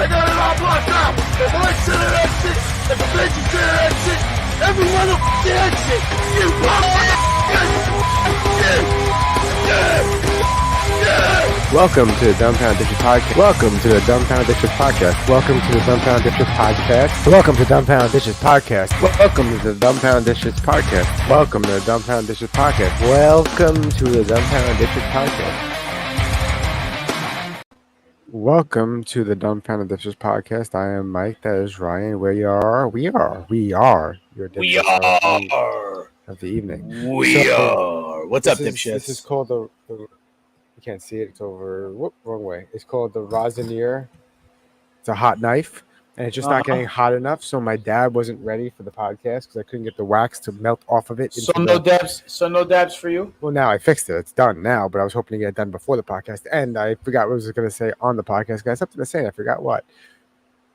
I got it all blocked out. The boys to the exit, and the bitches to the exit, every motherfucking exit. You Welcome to the Dumbfounded D podcast. Welcome to the Dumbfounded D podcast. Welcome to the Dumbfounded D podcast. Welcome to Dumbfounded D podcast. Welcome to the Dumbfounded D podcast. Welcome to the Dumbfounded D podcast. Welcome to the Dumbfounded D podcast. Welcome to the Dumbfounded D podcast. I am Mike. That is Ryan. We are your dipshits of the evening. We are. What's up, dipshits? This is called the you can't see it. It's over. Whoop, wrong way. It's called the Rosinier. It's a hot knife, and it's just not getting hot enough. So my dad wasn't ready for the podcast because I couldn't get the wax to melt off of it. So no dabs for you. Well, now I fixed it. It's done now, but I was hoping to get it done before the podcast. And I forgot what I was going to say on the podcast. Got something to say. I forgot what.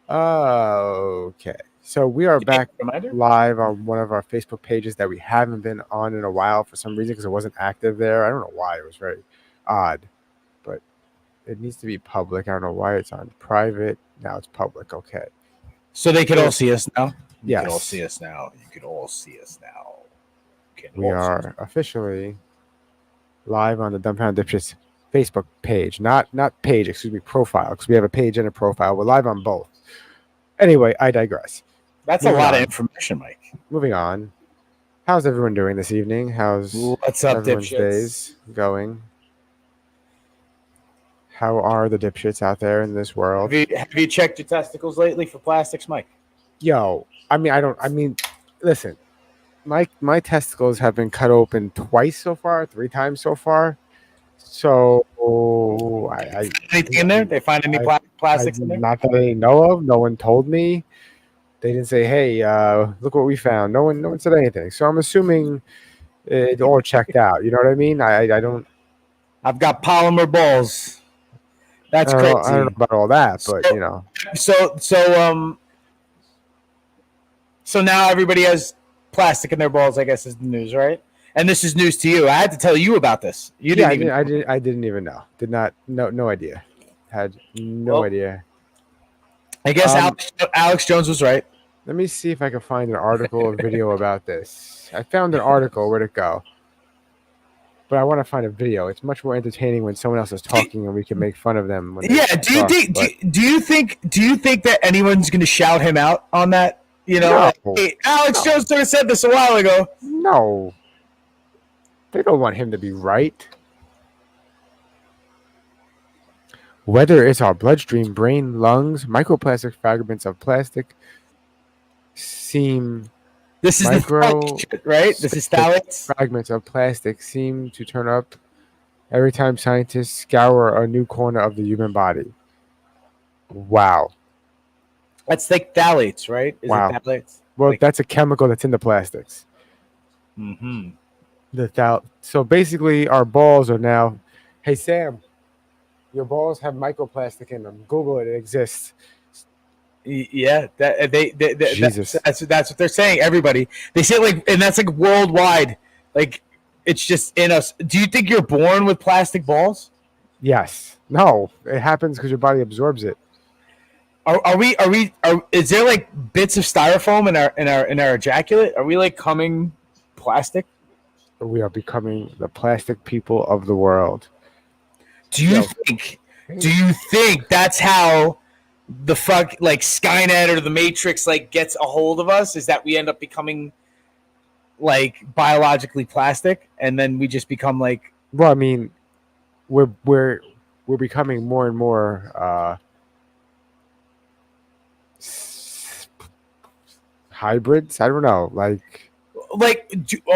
Okay. So we are back live on one of our Facebook pages that we haven't been on in a while for some reason because it wasn't active there. I don't know why. It was very odd, but it needs to be public. I don't know why it's on private. Now it's public. Okay. So they can all see us now? Yes. You can all see us now. You can all see us now. We are officially live on the Dumbfounded Dipshits Facebook page. Not page, excuse me, profile, because we have a page and a profile. We're live on both. Anyway, I digress. That's a lot of information, Mike. Moving on. How's everyone doing this evening? What's up, everyone's dipshits? Days going? How are the dipshits out there in this world? Have you checked your testicles lately for plastics, Mike? Yo, listen, my testicles have been cut open twice so far, 3 times so far. So anything in there? They find any plastics in there? Not that I know of. No one told me. They didn't say, "Hey, look what we found." No one said anything. So I'm assuming it all checked out. You know what I mean? I don't. I've got polymer balls. That's crazy. I don't know about all that, but you know. So now everybody has plastic in their balls, I guess, is the news, right? And this is news to you. I had to tell you about this. I didn't even know. No idea. Had no idea. I guess Alex Jones was right. Let me see if I can find an article or video about this. I found an article. Where'd it go? But I want to find a video. It's much more entertaining when someone else is talking and we can make fun of them. Do you think that anyone's going to shout him out on that? You know, no. Hey, Alex Jones sort of said this a while ago. No. They don't want him to be right. Whether it's our bloodstream, brain, lungs, microplastic fragments of plastic seem... This is the right? This is phthalates. Fragments of plastic seem to turn up every time scientists scour a new corner of the human body. Wow. That's like phthalates, right? Is it phthalates? Well, that's a chemical that's in the plastics. Mm-hmm. So basically, our balls are now... Hey, Sam, your balls have microplastic in them. Google it. It exists. Yeah, that's what they're saying. Everybody, they say and that's like worldwide. Like it's just in us. Do you think you're born with plastic balls? Yes. No, it happens because your body absorbs it. Is there like bits of styrofoam in our ejaculate? Are we like coming plastic? We are becoming the plastic people of the world. Do you think that's how the fuck like Skynet or the Matrix like gets a hold of us? Is that we end up becoming like biologically plastic and then we just become like? Well, I mean, we're becoming more and more hybrids. I don't know,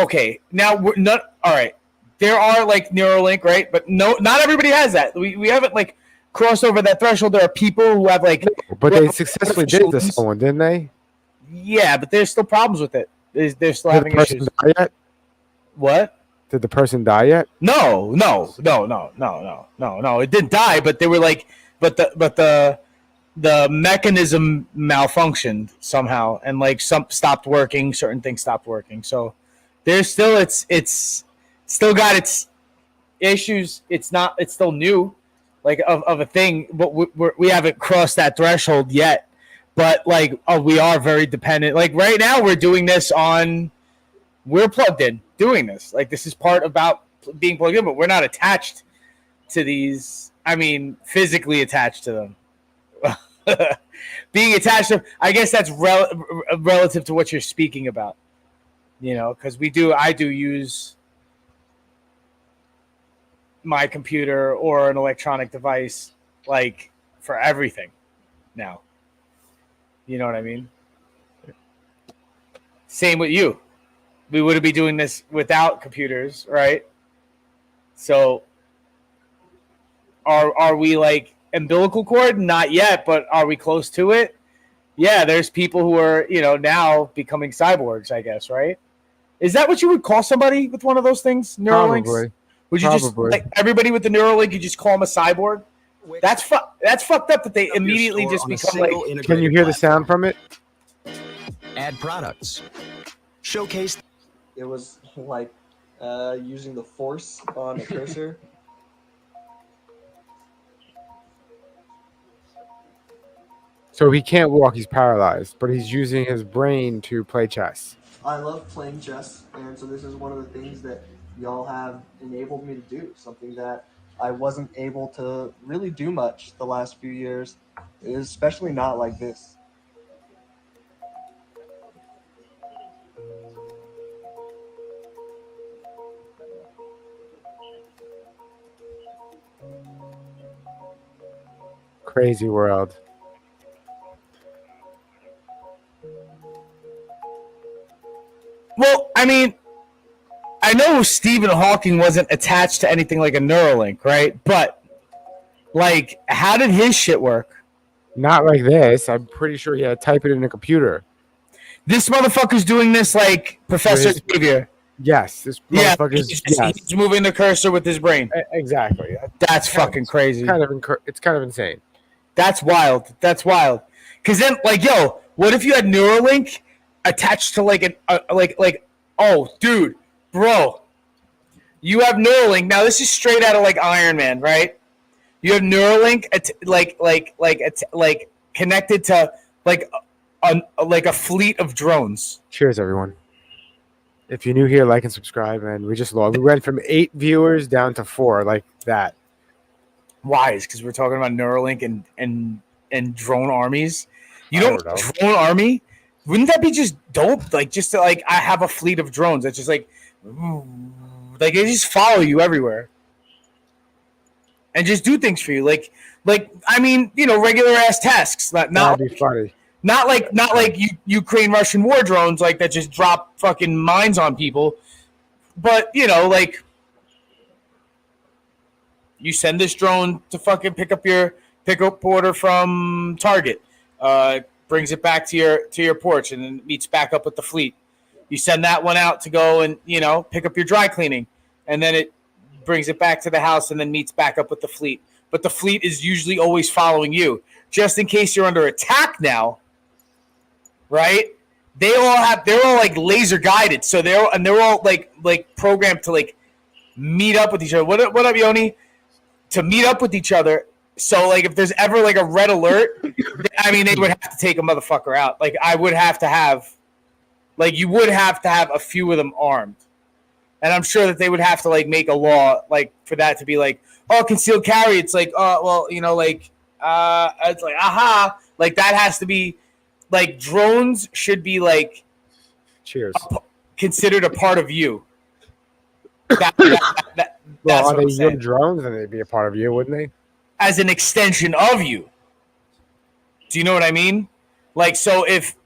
okay. Now we're not all right. There are like Neuralink, right? But no, not everybody has that. We haven't like crossed over that threshold. There are people who have like, but they successfully did this one, didn't they? Yeah, but there's still problems with it. They're still having issues. Die yet? What? Did the person die yet? No. It didn't die, but they were like, but the mechanism malfunctioned somehow, and like some stopped working. Certain things stopped working. So there's still it's still got its issues. It's still new. like of a thing, but we haven't crossed that threshold yet. But like, we are very dependent. Like right now, we're doing this on. We're plugged in doing this. Like this is part about being plugged in, but we're not attached to these. I mean, physically attached to them. Being attached to, I guess that's relative to what you're speaking about. You know, because I do use my computer or an electronic device like for everything now. You know what I mean? Same with you. We wouldn't be doing this without computers, right? So are we like umbilical cord? Not yet, but are we close to it? Yeah, there's people who are, you know, now becoming cyborgs, I guess, right? Is that what you would call somebody with one of those things? Neuralinks? Probably. Would you just like everybody with the Neuralink? You just call them a cyborg? That's fucked up that they immediately just become like. Can you hear the sound from it? Add products. Showcase. It was like using the force on a cursor. So he can't walk; he's paralyzed, but he's using his brain to play chess. I love playing chess, and so this is one of the things that y'all have enabled me to do, something that I wasn't able to really do much the last few years, especially not like this. Crazy world. Well, I mean, I know Stephen Hawking wasn't attached to anything like a Neuralink, right? But, like, how did his shit work? Not like this. I'm pretty sure he had to type it in a computer. This motherfucker's doing this like Professor Xavier. Yes, this motherfucker's he's moving the cursor with his brain. Exactly. That's fucking crazy. It's kind of insane. That's wild. That's wild. Because then, like, yo, what if you had Neuralink attached to like oh, dude, bro, you have Neuralink. Now this is straight out of like Iron Man, right? You have Neuralink, like connected to like a fleet of drones. Cheers, everyone. If you're new here, like and subscribe. And we went from 8 viewers down to 4, like that. Why? Is because we're talking about Neuralink and drone armies. You don't know. Drone army? Wouldn't that be just dope? Like just to, like I have a fleet of drones that's just like they just follow you everywhere and just do things for you. Like I mean, you know, regular ass tasks. That'd be funny. Not like Ukraine Russian war drones like that just drop fucking mines on people. But you know, like you send this drone to fucking pick up order from Target. Brings it back to your porch and then meets back up with the fleet. You send that one out to go and, you know, pick up your dry cleaning, and then it brings it back to the house and then meets back up with the fleet. But the fleet is usually always following you, just in case you're under attack now, right? They're all like laser guided, so they're all like programmed to like meet up with each other. What up, Yoni? To meet up with each other. So, like, if there's ever, like, a red alert, I mean, they would have to take a motherfucker out. Like, you would have to have a few of them armed. And I'm sure that they would have to, like, make a law, like, for that to be, like, oh, concealed carry. It's like, oh, well, you know, like, it's like, aha. Like, that has to be, like, drones should be, like, cheers, considered a part of you. Well, are they your drones? Then they'd be a part of you, wouldn't they? As an extension of you. Do you know what I mean? Like, so if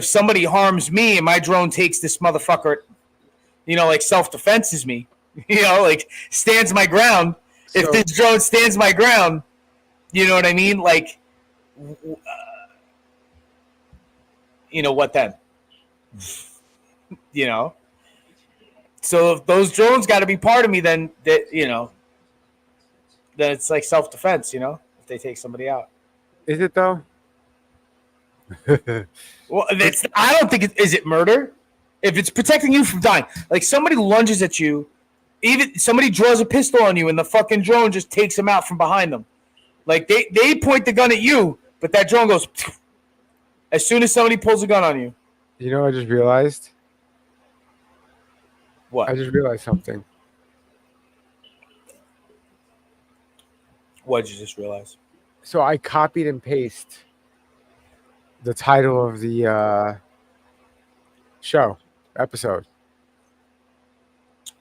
somebody harms me and my drone takes this motherfucker, you know, like self-defenses me, you know, like stands my ground. So, if this drone stands my ground, you know what I mean? Like, you know, what then? You know? So if those drones got to be part of me, then that, you know, then it's like self-defense, you know, if they take somebody out. Is it though? Well, I don't think is it murder? If it's protecting you from dying, like somebody lunges at you, even somebody draws a pistol on you and the fucking drone just takes them out from behind them. Like they point the gun at you, but that drone goes as soon as somebody pulls a gun on you. You know, I just realized. What? I just realized something. What did you just realize? So I copied and pasted the title of the show episode.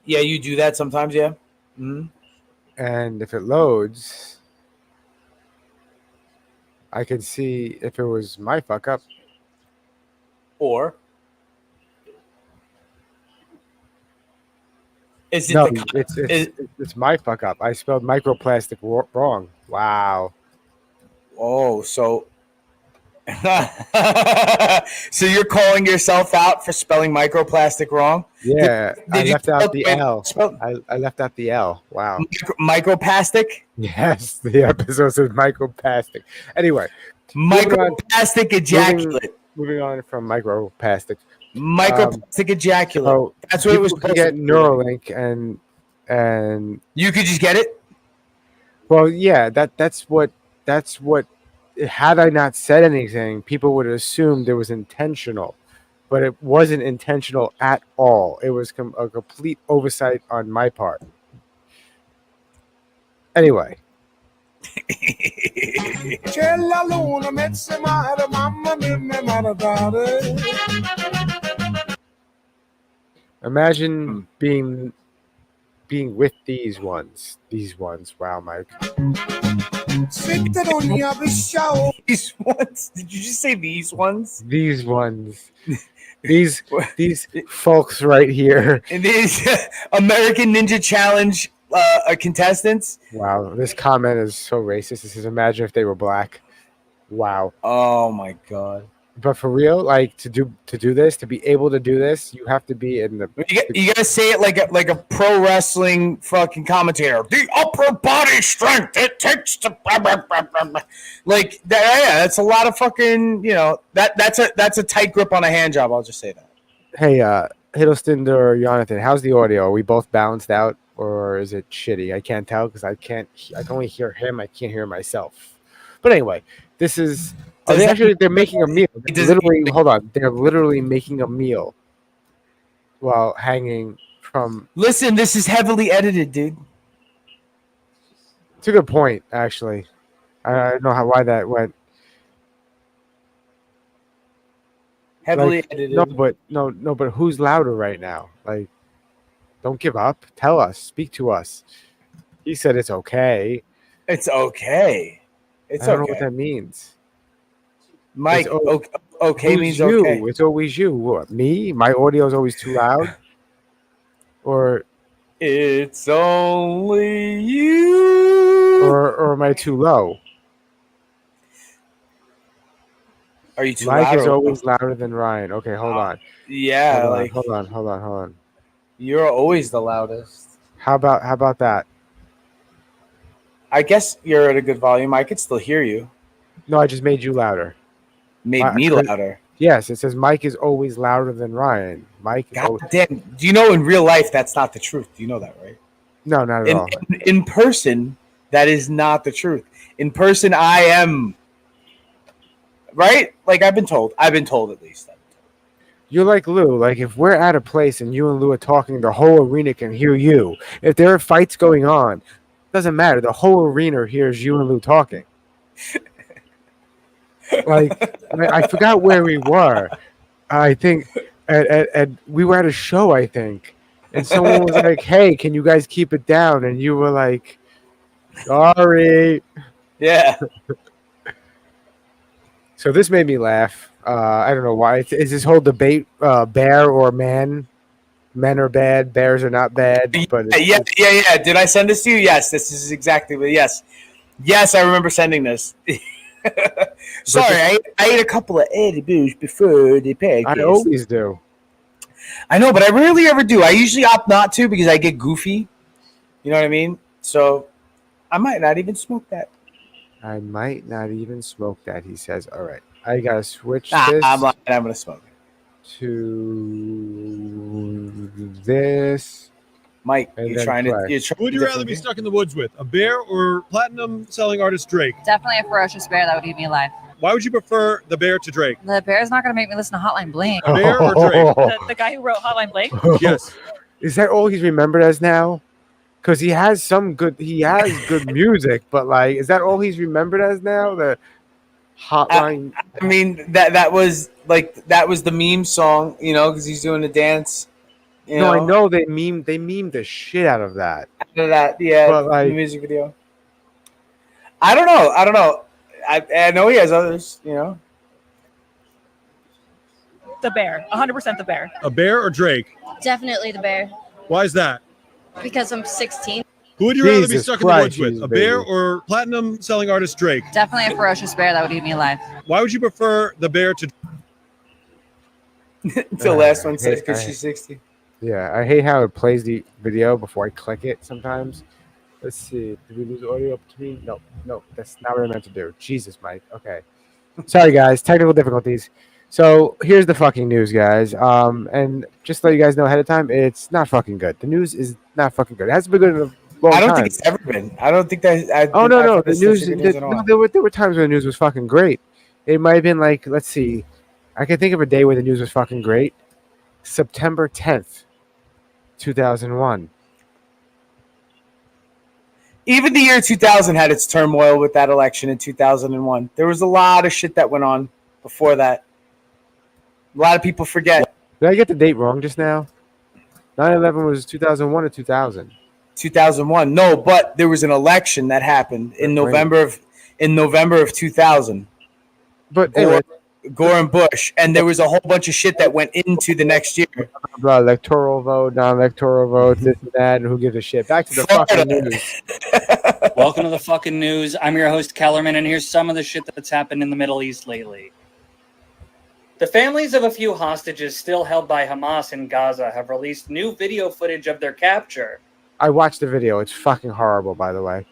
Yeah, you do that sometimes, yeah. Mm-hmm. And if it loads, I can see if it was my fuck up. Or is it No, the, it's my fuck up. I spelled microplastic wrong. Wow. Oh, so so you're calling yourself out for spelling microplastic wrong? Yeah, I left out the L. Spell? I left out the L. Wow. Micropastic? Yes, the episode says microplastic. Anyway, Micropastic ejaculate. Moving on from microplastic. Microplastic ejaculate. So that's what it was. To get Neuralink and you could just get it. Well, yeah, that's what. Had I not said anything, people would have assumed it was intentional, but it wasn't intentional at all. It was a complete oversight on my part. Anyway. Imagine being with these ones. Wow, Mike. These ones? Did you just say these ones? These ones. These folks right here. And these American Ninja Challenge contestants. Wow, this comment is so racist. This is imagine if they were black. Wow. Oh my god. But for real, like to do this, to be able to do this, you have to be in the. You gotta say it like a pro wrestling fucking commentator. The upper body strength it takes to like that. Yeah, that's a lot of fucking. You know that's a tight grip on a hand job. I'll just say that. Hey, Hiddleston or Jonathan, how's the audio? Are we both balanced out, or is it shitty? I can't tell because I can only hear him. I can't hear myself. But anyway, this is. They're making a meal. Hold on. They're literally making a meal while hanging from. Listen, this is heavily edited, dude. It's a good point, actually. I don't know why that went. Heavily edited. No, but who's louder right now? Like, don't give up. Tell us. Speak to us. He said it's okay. It's okay. I don't know what that means. Mike, okay means you? Okay. It's always you. What, me? My audio is always too loud? Or it's only you? Or am I too low? Are you too loud? Mike is always louder than Ryan. Okay, hold on. Yeah, hold on. You're always the loudest. How about that? I guess you're at a good volume. I could still hear you. No, I just made you louder. Made me louder. Yes, it says Mike is always louder than Ryan. Mike. God damn. Do you know in real life that's not the truth? Do you know that, right? No, not at all. In person, that is not the truth. In person, I am. Right? Like I've been told at least. You're like Lou. Like if we're at a place and you and Lou are talking, the whole arena can hear you. If there are fights going on, doesn't matter. The whole arena hears you and Lou talking. Like I forgot where we were. I think at we were at a show, I think, and someone was like, "Hey, can you guys keep it down?" And you were like, "Sorry." Yeah. So this made me laugh. I don't know why. Is this whole debate bear or man? Men are bad, bears are not bad. But yeah. Did I send this to you? Yes, this is exactly. Yes, I remember sending this. Sorry, I ate a couple of edibles before the podcast. I always do. I know, but I rarely ever do. I usually opt not to because I get goofy. You know what I mean? So I might not even smoke that. He says. All right. I got to switch this. I'm going to smoke it. To this. Mike, And you're then trying play. to. Who would you rather be stuck in the woods with, a bear or platinum selling artist Drake? Definitely a ferocious bear that would eat me alive. Why would you prefer the bear to Drake? The bear's not going to make me listen to Hotline Bling. Bear or Drake? The guy who wrote Hotline Bling? Yes. Is that all he's remembered as now? Because he has good music, but like, is that all he's remembered as now? The Hotline. I mean, that was the meme song, because he's doing the dance. I know they memed the shit out of that. After that, yeah, But, like, the music video. I don't know. I know he has others, The bear. 100% the bear. A bear or Drake? Definitely the bear, Why is that? because I'm 16. Who would you rather be Jesus stuck Christ, in the woods with, a baby. bear or platinum selling artist Drake? Definitely a ferocious bear that would eat me alive. Why would you prefer the bear to The last one says I because hate- she's 60. Yeah, I hate how it plays the video before I click it sometimes. Let's see. Did we lose audio up between? No, that's not what I meant to do. Jesus, Mike. Okay. Sorry, guys. Technical difficulties. So here's the fucking news, guys. And just to let you guys know ahead of time, it's not fucking good. The news is not fucking good. It hasn't been good in a long I don't time. think it's ever been. I don't think that. Oh no! The I've news. listened to good news at all. There were times when the news was fucking great. It might have been like, let's see, I can think of a day where the news was fucking great. September 10th, 2001. Even the year 2000 had its turmoil with that election in 2001. There was a lot of shit that went on before that. A lot of people forget. Did I get the date wrong just now? 9/11 was 2001 or 2000. 2001. No, but there was an election that happened in November of 2000. But anyway, Gore and Bush, and there was a whole bunch of shit that went into the next year. blah, electoral vote, non-electoral vote, this and that, and who gives a shit? Back to the fucking news. Welcome to the fucking news. I'm your host, Kellerman, and here's some of the shit that's happened in the Middle East lately. The families of a few hostages still held by Hamas in Gaza have released new video footage of their capture. I watched the video. It's fucking horrible, by the way.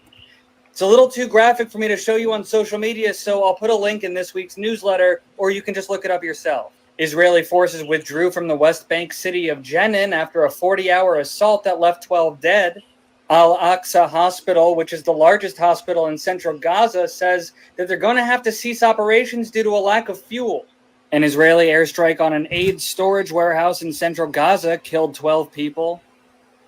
It's a little too graphic for me to show you on social media, so I'll put a link in this week's newsletter, or you can just look it up yourself. Israeli forces withdrew from the West Bank city of Jenin after a 40-hour assault that left 12 dead. Al-Aqsa Hospital, which is the largest hospital in central Gaza, says that they're going to have to cease operations due to a lack of fuel. An Israeli airstrike on an aid storage warehouse in central Gaza killed 12 people.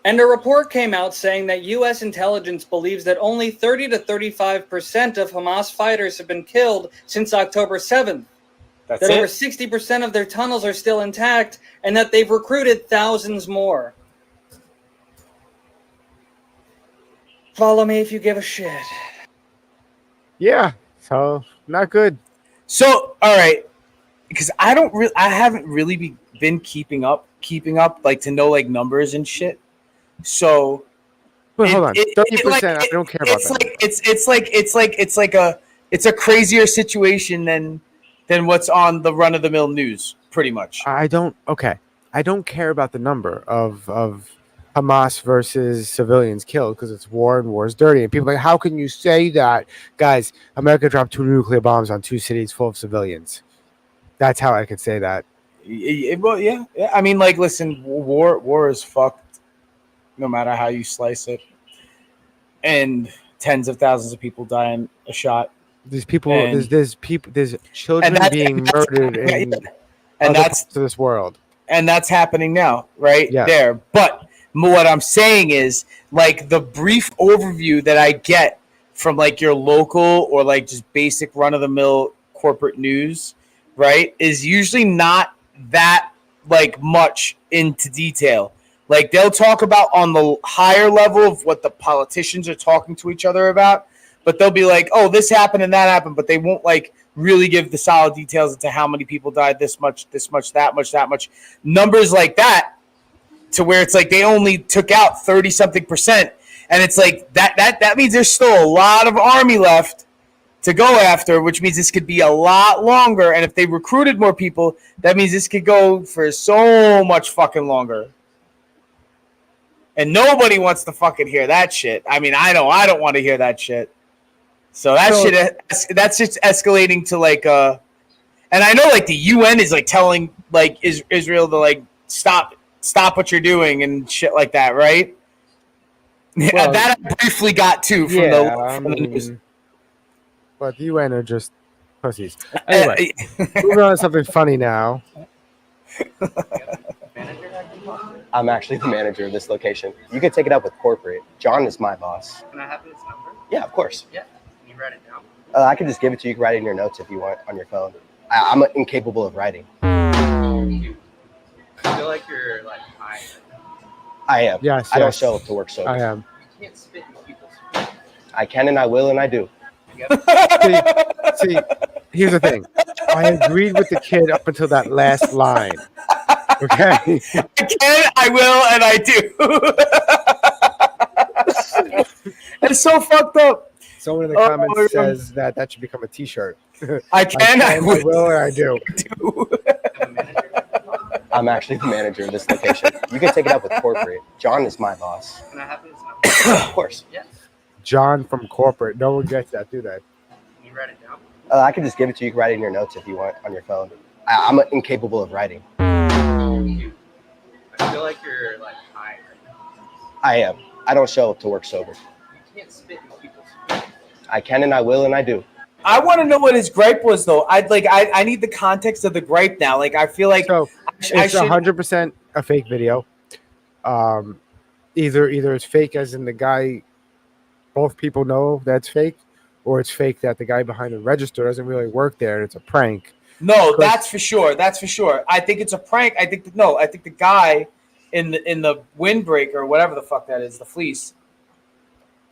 And a report came out saying that U.S. intelligence believes that only 30 to 35% of Hamas fighters have been killed since October 7th. That's that it. over 60% of their tunnels are still intact, and that they've recruited thousands more. Follow me if you give a shit. Yeah, so not good. So, all right, because I haven't really been keeping up, like to know like numbers and shit. So, But hold on, 30%. I don't care about that. It's a crazier situation than what's on the run of the mill news, pretty much. I don't care about the number of Hamas versus civilians killed because it's war and war is dirty. And people are like, how can you say that? Guys, America dropped 2 nuclear bombs on 2 cities full of civilians. That's how I could say that. Well, yeah. I mean, like, listen, war is fucked no matter how you slice it. And tens of thousands of people die in a shot. There's people, And- there's children being murdered in and other that's parts of this world. and that's happening now, right Yeah. there. But what I'm saying is, like, the brief overview that I get from like your local or like just basic run of the mill corporate news, right, is usually not that like much into detail. Like, they'll talk about on the higher level of what the politicians are talking to each other about, but they'll be like, oh, this happened and that happened, but they won't like really give the solid details into how many people died, this much, that much. Numbers like that, to where it's like they only took out 30-something%. And it's like that means there's still a lot of army left to go after, which means this could be a lot longer. And if they recruited more people, that means this could go for so much fucking longer. And nobody wants to fucking hear that shit. I mean, I know I don't want to hear that shit. So that's just escalating to like and I know like the UN is like telling like Israel to like stop what you're doing and shit like that, right? Well, that I briefly got too from the news. But the UN are just pussies. Anyway, moving on to something funny now. I'm actually the manager of this location. You can take it up with corporate. John is my boss. Can I have his number? Yeah, of course. Yeah. Can you write it down? I can just give it to you. You can write it in your notes if you want on your phone. I'm incapable of writing. I feel like you're like high. I am. Yes, I don't show up to work sober. I am. You can't spit in people's food. I can and I will and I do. See, here's the thing. I agreed with the kid up until that last line. Okay? I can, I will, and I do. It's so fucked up. Someone in the comments says that should become a T-shirt. I can, I will, and I do. I'm actually the manager of this location. You can take it up with corporate. John is my boss. Can I have his number? Of course. Yes. John from corporate. No one gets that, do they? Can you write it down? I can just give it to you. You can write it in your notes if you want on your phone. I'm incapable of writing. I feel like you're like high right now. I am. I don't show up to work sober. You can't spit in people's food. I can and I will and I do. I want to know what his gripe was, though. I need the context of the gripe now. Like, I feel like so. It's 100% a fake video. Either it's fake, as in the guy. Both people know that's fake, or it's fake that the guy behind the register doesn't really work there and it's a prank. No, that's for sure. That's for sure. I think it's a prank. I think the guy in the windbreaker, or whatever the fuck that is, the fleece,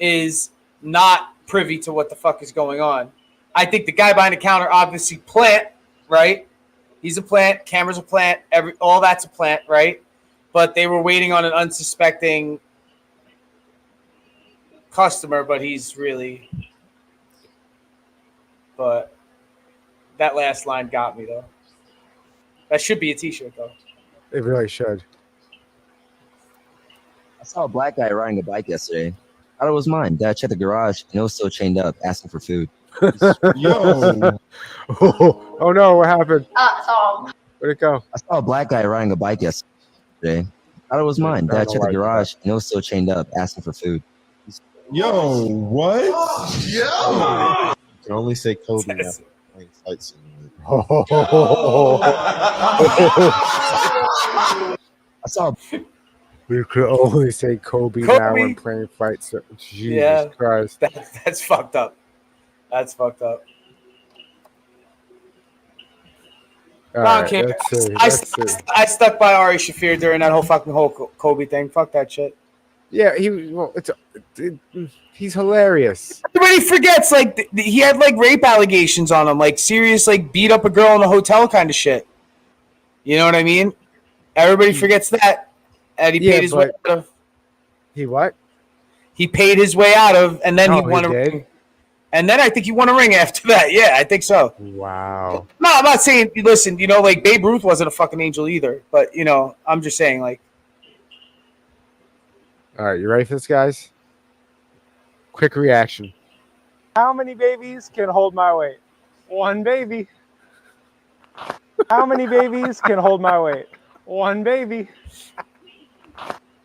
is not privy to what the fuck is going on. I think the guy behind the counter, obviously plant, right? He's a plant. Camera's a plant. All that's a plant, right? But they were waiting on an unsuspecting customer, but he's really. But that last line got me, though. That should be a T-shirt, though. It really should. I saw a black guy riding a bike yesterday. I thought it was mine. Then I checked the garage, and it was still chained up, asking for food. Yo. Oh no, what happened? Where'd it go? I saw a black guy riding a bike yesterday. I thought it was mine. Then I checked the garage, and it was still chained up, asking for food. Yo, what? Yo! You can only say Kobe now. Playing Flight Simulator. I saw. We could only say Kobe now when playing Flight Simulator. Jesus Christ. That's fucked up. That's fucked up. Right, I stuck by Ari Shaffir during that whole Kobe thing. Fuck that shit. Yeah, he's hilarious. Everybody forgets, like, he had like rape allegations on him, like serious, like beat up a girl in a hotel kind of shit. You know what I mean? Everybody forgets that. And he paid his way out of. He what? He paid his way out of, and then he won a ring. And then I think he won a ring after that. Yeah, I think so. Wow. No, I'm not saying. Listen, you know, like Babe Ruth wasn't a fucking angel either, but you know, I'm just saying, like. All right, you ready for this, guys? Quick reaction. How many babies can hold my weight? One baby. How many babies can hold my weight? One baby.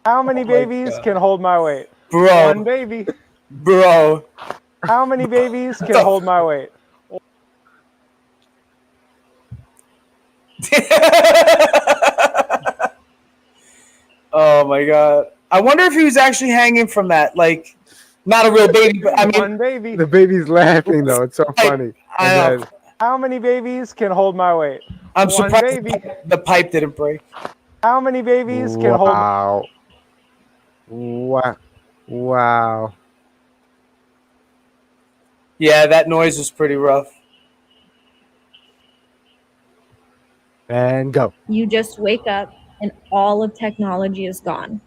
How many babies can hold my weight? Bro. One baby. Bro. How many babies can hold my weight? Oh my god. I wonder if he was actually hanging from that. Like, not a real baby, but I mean. One baby. The baby's laughing, though. It's so funny. How many babies can hold my weight? I'm surprised the pipe didn't break. How many babies can hold my Wow. Yeah, that noise was pretty rough. And go. You just wake up and all of technology is gone.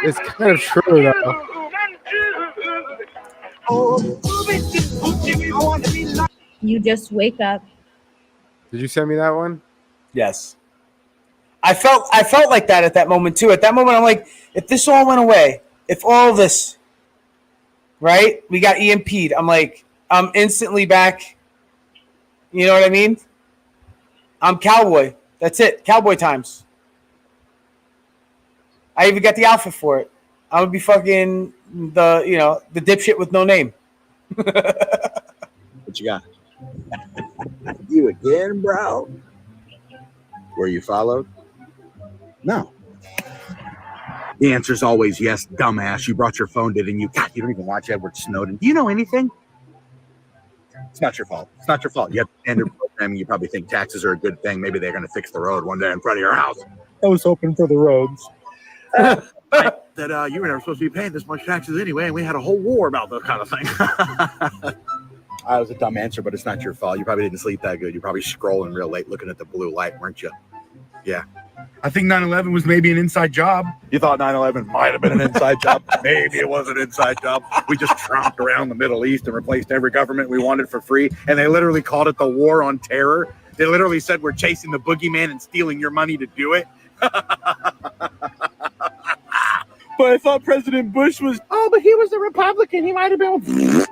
It's kind of true, though. You just wake up. Did you send me that one? Yes. I felt like that at that moment too. At that moment, I'm like, if this all went away, if all this, right, we got EMP'd, I'm like, I'm instantly back. You know what I mean? I'm cowboy. That's it. Cowboy times. I even got the outfit for it. I'm gonna be fucking the dipshit with no name. What you got? You again, bro? Were you followed? No. The answer's always yes, dumbass. You brought your phone, didn't you? God, you don't even watch Edward Snowden. Do you know anything? It's not your fault. It's not your fault. You have standard programming. You probably think taxes are a good thing. Maybe they're going to fix the road one day in front of your house. I was hoping for the roads. That you were never supposed to be paying this much taxes anyway, and we had a whole war about this kind of thing. That was a dumb answer, but it's not your fault. You probably didn't sleep that good. You're probably scrolling real late looking at the blue light, weren't you? Yeah. I think 9/11 was maybe an inside job. You thought 9/11 might have been an inside job. Maybe it was an inside job. We just tromped around the Middle East and replaced every government we wanted for free, and they literally called it the War on Terror. They literally said we're chasing the boogeyman and stealing your money to do it. But I thought President Bush was, but he was a Republican. He might have been.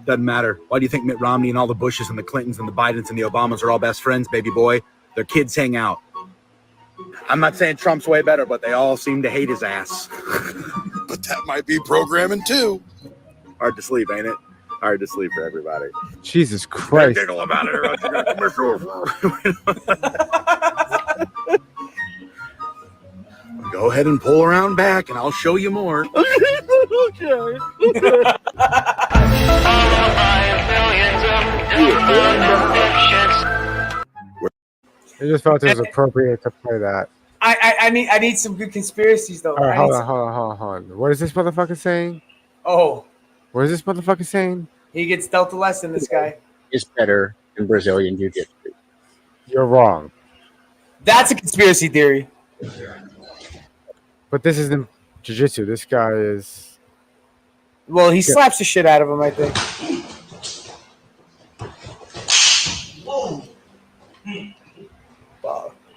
Doesn't matter. Why do you think Mitt Romney and all the Bushes and the Clintons and the Bidens and the Obamas are all best friends, baby boy? Their kids hang out. I'm not saying Trump's way better, but they all seem to hate his ass. But that might be programming too. Hard to sleep, ain't it? Hard to sleep for everybody. Jesus Christ. Giggle about it. Go ahead and pull around back, and I'll show you more. Okay. I just felt it was appropriate to play that. I need some good conspiracies though. All right, hold on. What is this motherfucker saying? Oh, what is this motherfucker saying? he gets dealt a lesson. This guy. Is better than Brazilian Jiu-Jitsu. You're wrong. That's a conspiracy theory. But this isn't jiu-jitsu. This guy is... Well, he slaps the shit out of him, I think.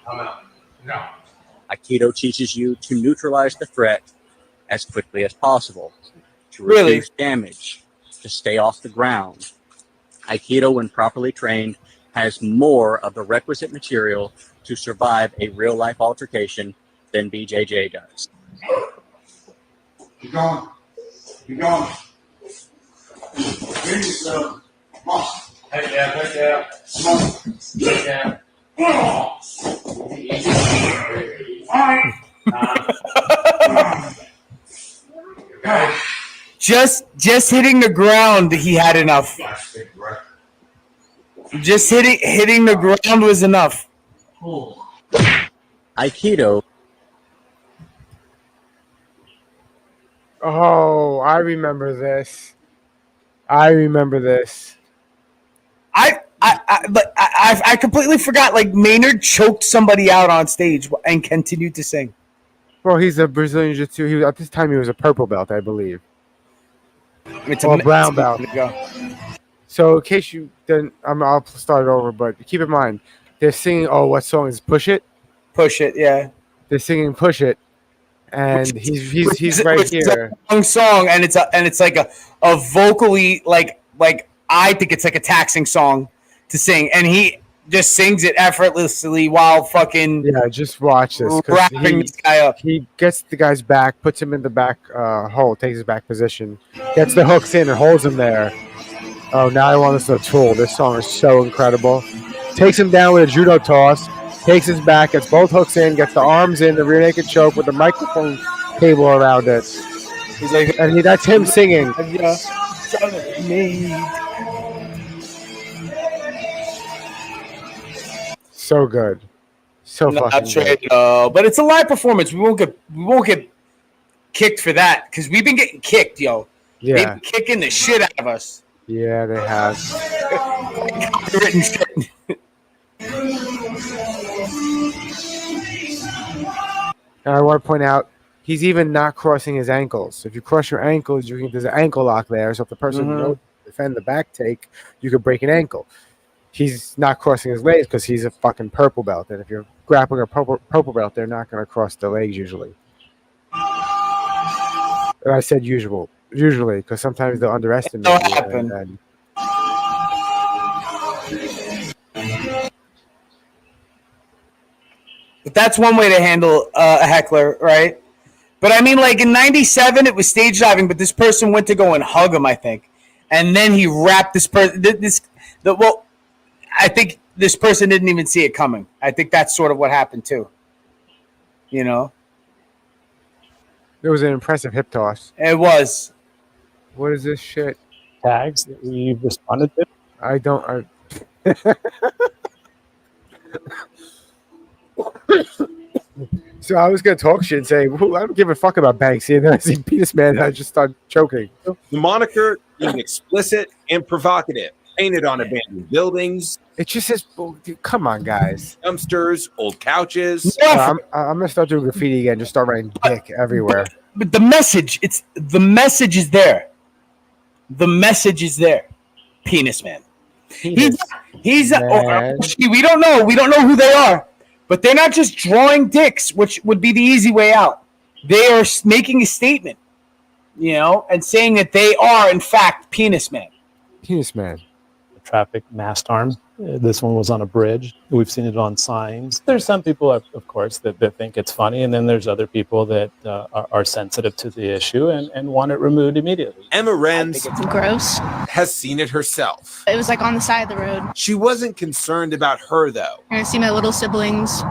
I'm out. No. Aikido teaches you to neutralize the threat as quickly as possible, to Really? reduce damage, to stay off the ground. Aikido, when properly trained, has more of the requisite material to survive a real-life altercation than BJJ does. Keep going. Keep going. Bring yourself. Come on. Head down, head down. Come on. Head down. Just hitting the ground, he had enough. Just hitting the ground was enough. Aikido. Oh, I remember this. I completely forgot. Like Maynard choked somebody out on stage and continued to sing. Well, he's a Brazilian Jiu-Jitsu. At this time, he was a purple belt, I believe. It's a brown belt. So, in case you didn't, I'll start over. But keep in mind, they're singing. Oh, what song is "Push It"? Push It, yeah. They're singing "Push It," and he's right here. It's a long song, and it's like a vocally like I think it's like a taxing song to sing, and he just sings it effortlessly while fucking just watch this. Wrapping this guy up. He gets the guy's back, puts him in the back hole, takes his back position, gets the hooks in and holds him there. Oh, now I want to listen to Tool. This song is so incredible. Takes him down with a judo toss, takes his back, gets both hooks in, gets the arms in, the rear naked choke with the microphone cable around it. He's like, that's him singing. So good, so fucking good. But it's a live performance. We won't get kicked for that because we've been getting kicked, yo. Yeah. They've been kicking the shit out of us. Yeah, they have. Written shit. And I want to point out, he's even not crossing his ankles. If you cross your ankles, there's an ankle lock there. So if the person knows to defend the back take, you could break an ankle. He's not crossing his legs because he's a fucking purple belt. And if you're grappling a purple belt, they're not going to cross the legs usually. And I said usually, because sometimes they'll underestimate That'll you. happen. And But that's one way to handle a heckler, right? But I mean, like in '97, it was stage diving, but this person went to go and hug him, I think, and then he wrapped this person. Well, I think this person didn't even see it coming. I think that's sort of what happened too. You know, it was an impressive hip toss. It was. What is this shit? Tags that we responded to? I don't. So I was gonna talk shit and say, well, I don't give a fuck about Banksy, and then I see Penis Man, and I just start choking. The moniker being explicit and provocative, painted on abandoned buildings. It just says, well, dude, "Come on, guys." Dumpsters, old couches. I'm gonna start doing graffiti again. Just start writing "dick" everywhere. But the message is there. The message is there. Penis Man. Penis He's Man. We don't know. We don't know who they are. But they're not just drawing dicks, which would be the easy way out. They are making a statement, you know, and saying that they are, in fact, Penis Man. Penis Man. The traffic mast arm. This one was on a bridge. We've seen it on signs. There's some people, of course, that think it's funny, and then there's other people that are sensitive to the issue and want it removed immediately. Emma Renz Gross. has seen it herself. It was like on the side of the road. She wasn't concerned about her, though. I see my little siblings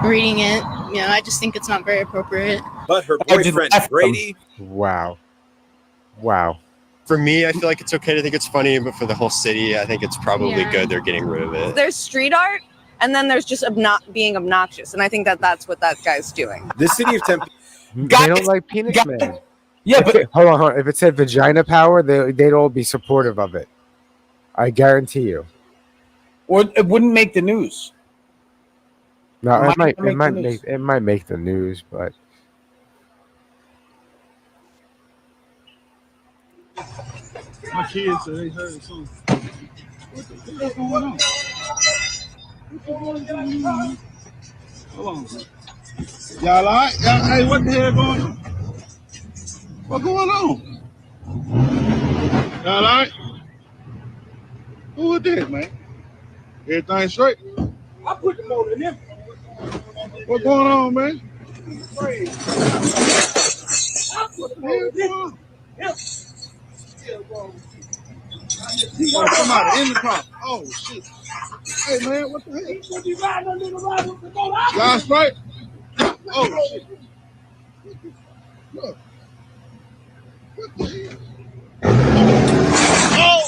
reading it. You know, I just think it's not very appropriate. But her boyfriend, Brady. Wow. For me, I feel like it's okay to think it's funny, but for the whole city, I think it's probably good they're getting rid of it. There's street art, and then there's just being obnoxious, and I think that's what that guy's doing. The city of Tempe. They don't like Penis Man. Yeah, but hold on. If it said vagina power, they'd all be supportive of it. I guarantee you. Or it wouldn't make the news. No, it might make the news, but My kids said they heard something. What the hell going on? Hold on. Y'all all right? Hey, what the hell going on? What going on? Y'all all right? Who is this, man? Everything straight? I put them over them. What going on, man? What the hell going on? Oh, somebody in the car. Oh, shit. Hey, man, what the hell? Y'all straight? Oh, shit. Look. What the hell? Oh!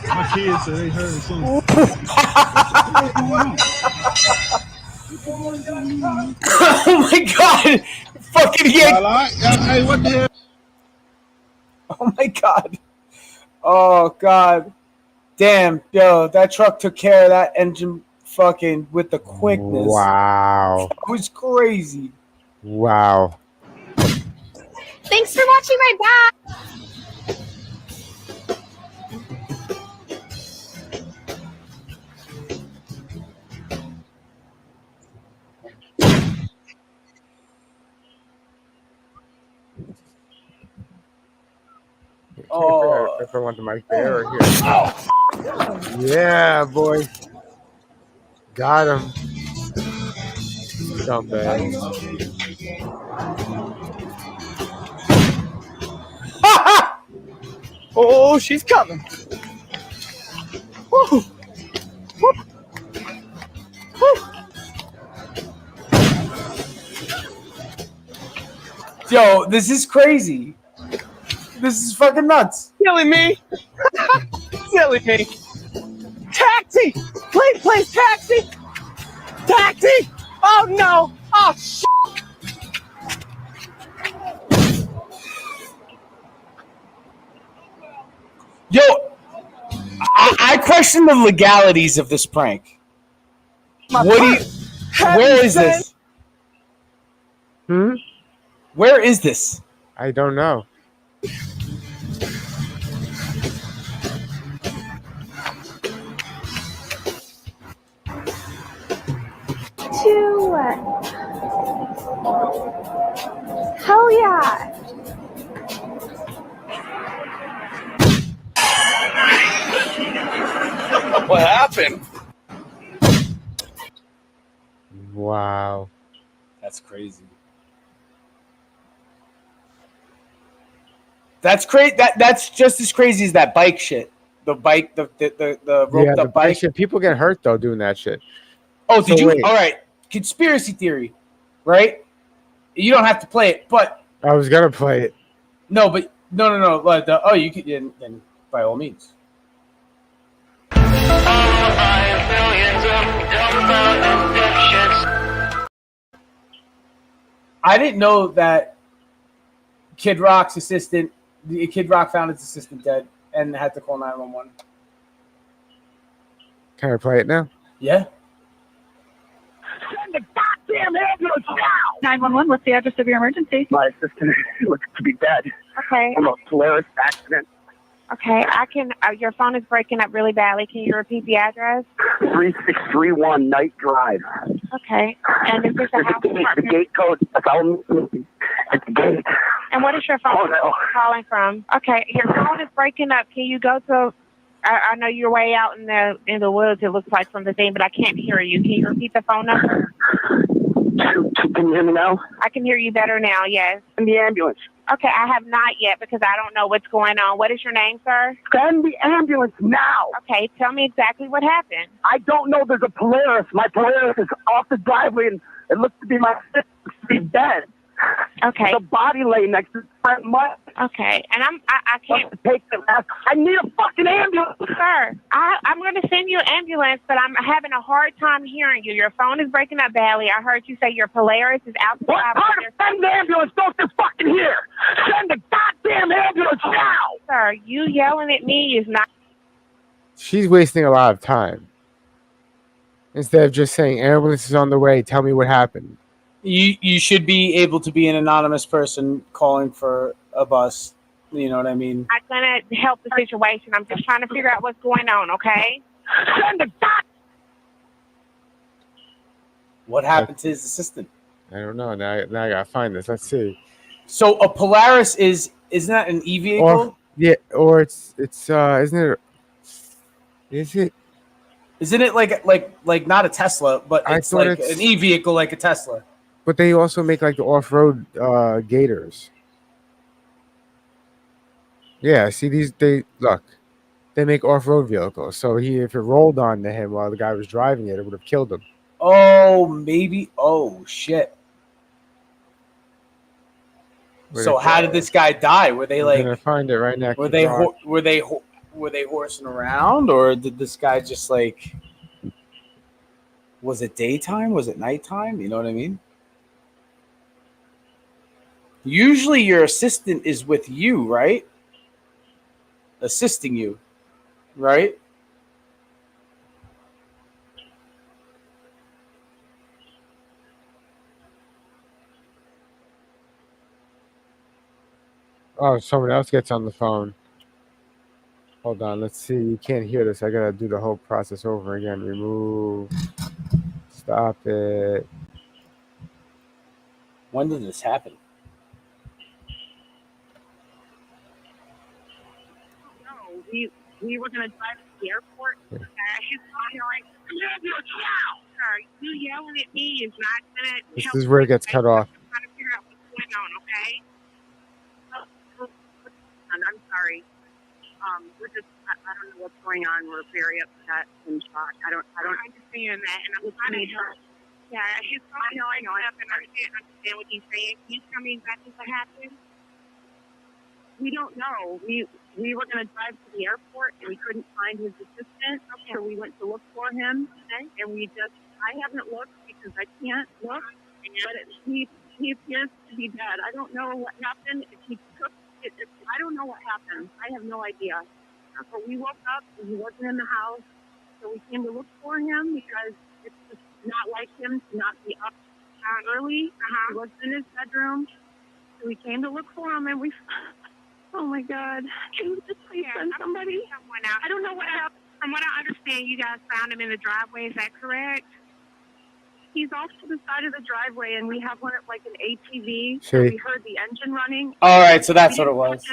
My kids said they heard something. Oh my god! Fucking yeah! Hey, what the hell? Oh my god! Oh god! Damn, yo, that truck took care of that engine fucking with the quickness. Wow! It was crazy. Wow! Thanks for watching my back. Oh, if I want the mic there or here. Yeah, boy. Got him. Scumbag. Oh, she's coming. Woo. Woo. Woo. Yo, this is crazy. This is fucking nuts. Silly me. Silly me. Taxi! Please, taxi! Taxi! Oh no! Oh shit! Yo, I question the legalities of this prank. Where is this? Where is this? I don't know. it. Hell yeah. What happened? Wow. That's crazy. That's crazy. That's just as crazy as that bike shit. The bike, the roped up bike. Shit. People get hurt though doing that shit. Oh, did you? Wait. All right. Conspiracy theory, right? You don't have to play it, but I was gonna play it. no. But you could then by all means. I didn't know that Kid Rock found his assistant dead and had to call 911. Can I play it now? Yeah. Send the goddamn ambulance now! 911, what's the address of your emergency? My assistant looks to be dead. Okay. From a Polaris accident. Okay, your phone is breaking up really badly. Can you repeat the address? 3631 Night Drive. Okay. And is this a house The apartment? gate code. That's all at the gate. And what is your phone calling from? Okay, your phone is breaking up. Can you go to? I know you're way out in the woods. It looks like from the thing, but I can't hear you. Can you repeat the phone number? Can you hear me now? I can hear you better now. Yes. Send the ambulance. Okay, I have not yet because I don't know what's going on. What is your name, sir? Send the ambulance now. Okay, tell me exactly what happened. I don't know. There's a Polaris. My Polaris is off the driveway, and it looks to be my sister's dead. Okay. The body lay next to the front mud. Okay, and I can't take the last. I need a fucking ambulance, sir. I'm going to send you an ambulance, but I'm having a hard time hearing you. Your phone is breaking up badly. I heard you say your Polaris is out the What part of send the ambulance don't you fucking hear? Send the goddamn ambulance now, sir. You yelling at me is not. She's wasting a lot of time. Instead of just saying ambulance is on the way, tell me what happened. You should be able to be an anonymous person calling for a bus. You know what I mean? I'm going to help the situation. I'm just trying to figure out what's going on, okay? Send the What happened to his assistant? I don't know. Now I gotta find this. Let's see. So a Polaris isn't that an E vehicle? Or it's isn't it? Is it? Isn't it like not a Tesla, but it's like an E vehicle like a Tesla? But they also make like the off-road gators. Yeah, see they make off-road vehicles. So if it rolled onto him while the guy was driving it would have killed him. Oh, maybe. Oh shit. So how did this guy die? Were they I'm gonna find it right now. Were they horsing around, or did this guy just like? Was it daytime? Was it nighttime? You know what I mean? Usually your assistant is with you, right? Assisting you, right? Oh, someone else gets on the phone. Hold on, let's see. You can't hear this. I gotta do the whole process over again. Remove. Stop it. When did this happen? We were going to drive to the airport. She's talking like, sir, you yelling at me is not going to This help. is where it gets cut off. I'm trying to figure out what's going on, okay? I'm sorry. We're just, I don't know what's going on. We're very upset and shocked. I don't understand that, and I'm trying to help. Yeah, she's talking like up, and I can't understand what he's saying. Can you tell me exactly what happened? We don't know. We were going to drive to the airport, and we couldn't find his assistant, so we went to look for him, and I haven't looked because I can't look, but he appears to be dead. I don't know what happened. If he took it, I don't know what happened. I have no idea. But we woke up, and he wasn't in the house, so we came to look for him because it's just not like him to not be up early. He wasn't in his bedroom, so we came to look for him, and we... Oh my God! Can you just please send somebody? I don't know what happened. From what I understand, you guys found him in the driveway. Is that correct? He's off to the side of the driveway, and we have one at like an ATV. See? So we heard the engine running. All right, so that's what it was.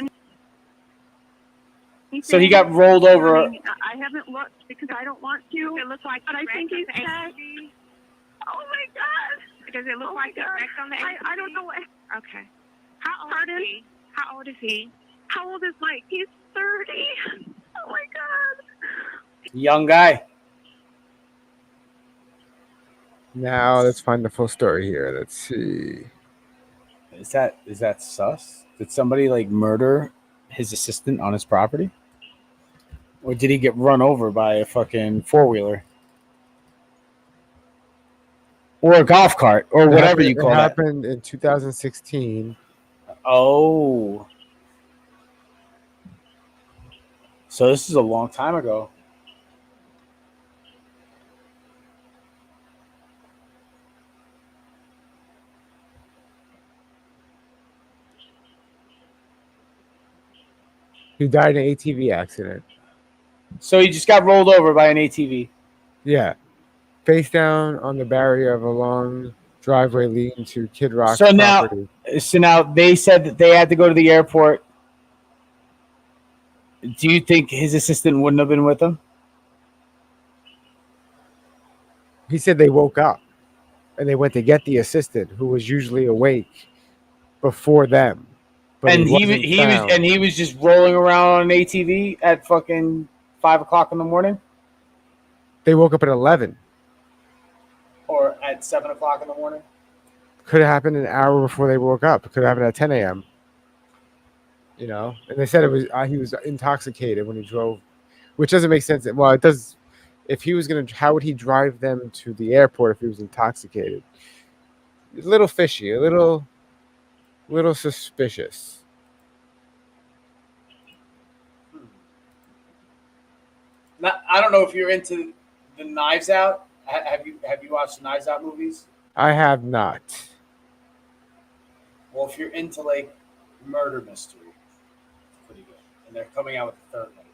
So he got rolled over. I haven't looked because I don't want to. It looks like, but I think he's dead. Oh my God! Does it look like a wreck on the ATV? I don't know what. Okay. How old is he? How old is he? How old is Mike? He's 30. Oh my God. Young guy. Now let's find the full story here. Let's see. Is that sus? Did somebody like murder his assistant on his property? Or did he get run over by a fucking four-wheeler? Or a golf cart, or whatever you call it. That. Happened in 2016. Oh. So this is a long time ago. He died in an ATV accident. So he just got rolled over by an ATV. Yeah. Face down on the barrier of a long driveway leading to Kid Rock's So property. now they said that they had to go to the airport. Do you think his assistant wouldn't have been with him? He said they woke up and they went to get the assistant, who was usually awake before them. But And he was just rolling around on an ATV at fucking 5 o'clock in the morning, They woke up at 11. or at 7 o'clock in the morning. Could have happened an hour before they woke up. It could have happened at 10 a.m. You know, and they said it was he was intoxicated when he drove, which doesn't make sense. Well, it does. If he was gonna, how would he drive them to the airport if he was intoxicated? A little fishy, a little suspicious. I don't know if you're into the Knives Out. Have you watched the Knives Out movies? I have not. Well, if you're into like murder mystery, it's pretty good. And they're coming out with the third one.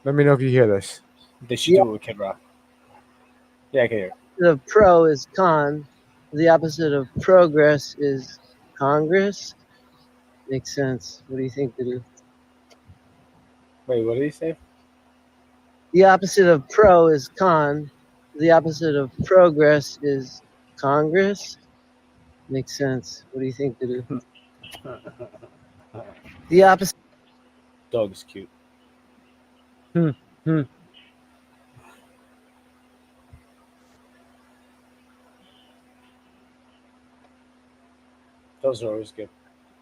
Let me know if you hear this. They should do it with Kid Rock. Yeah, I can hear. The pro is con. The opposite of progress is Congress. Makes sense. What do you think, Diddy? Wait, what did he say? The opposite of pro is con. The opposite of progress is Congress. Makes sense. What do you think, Diddy? The opposite. Dog is cute. Those are always good.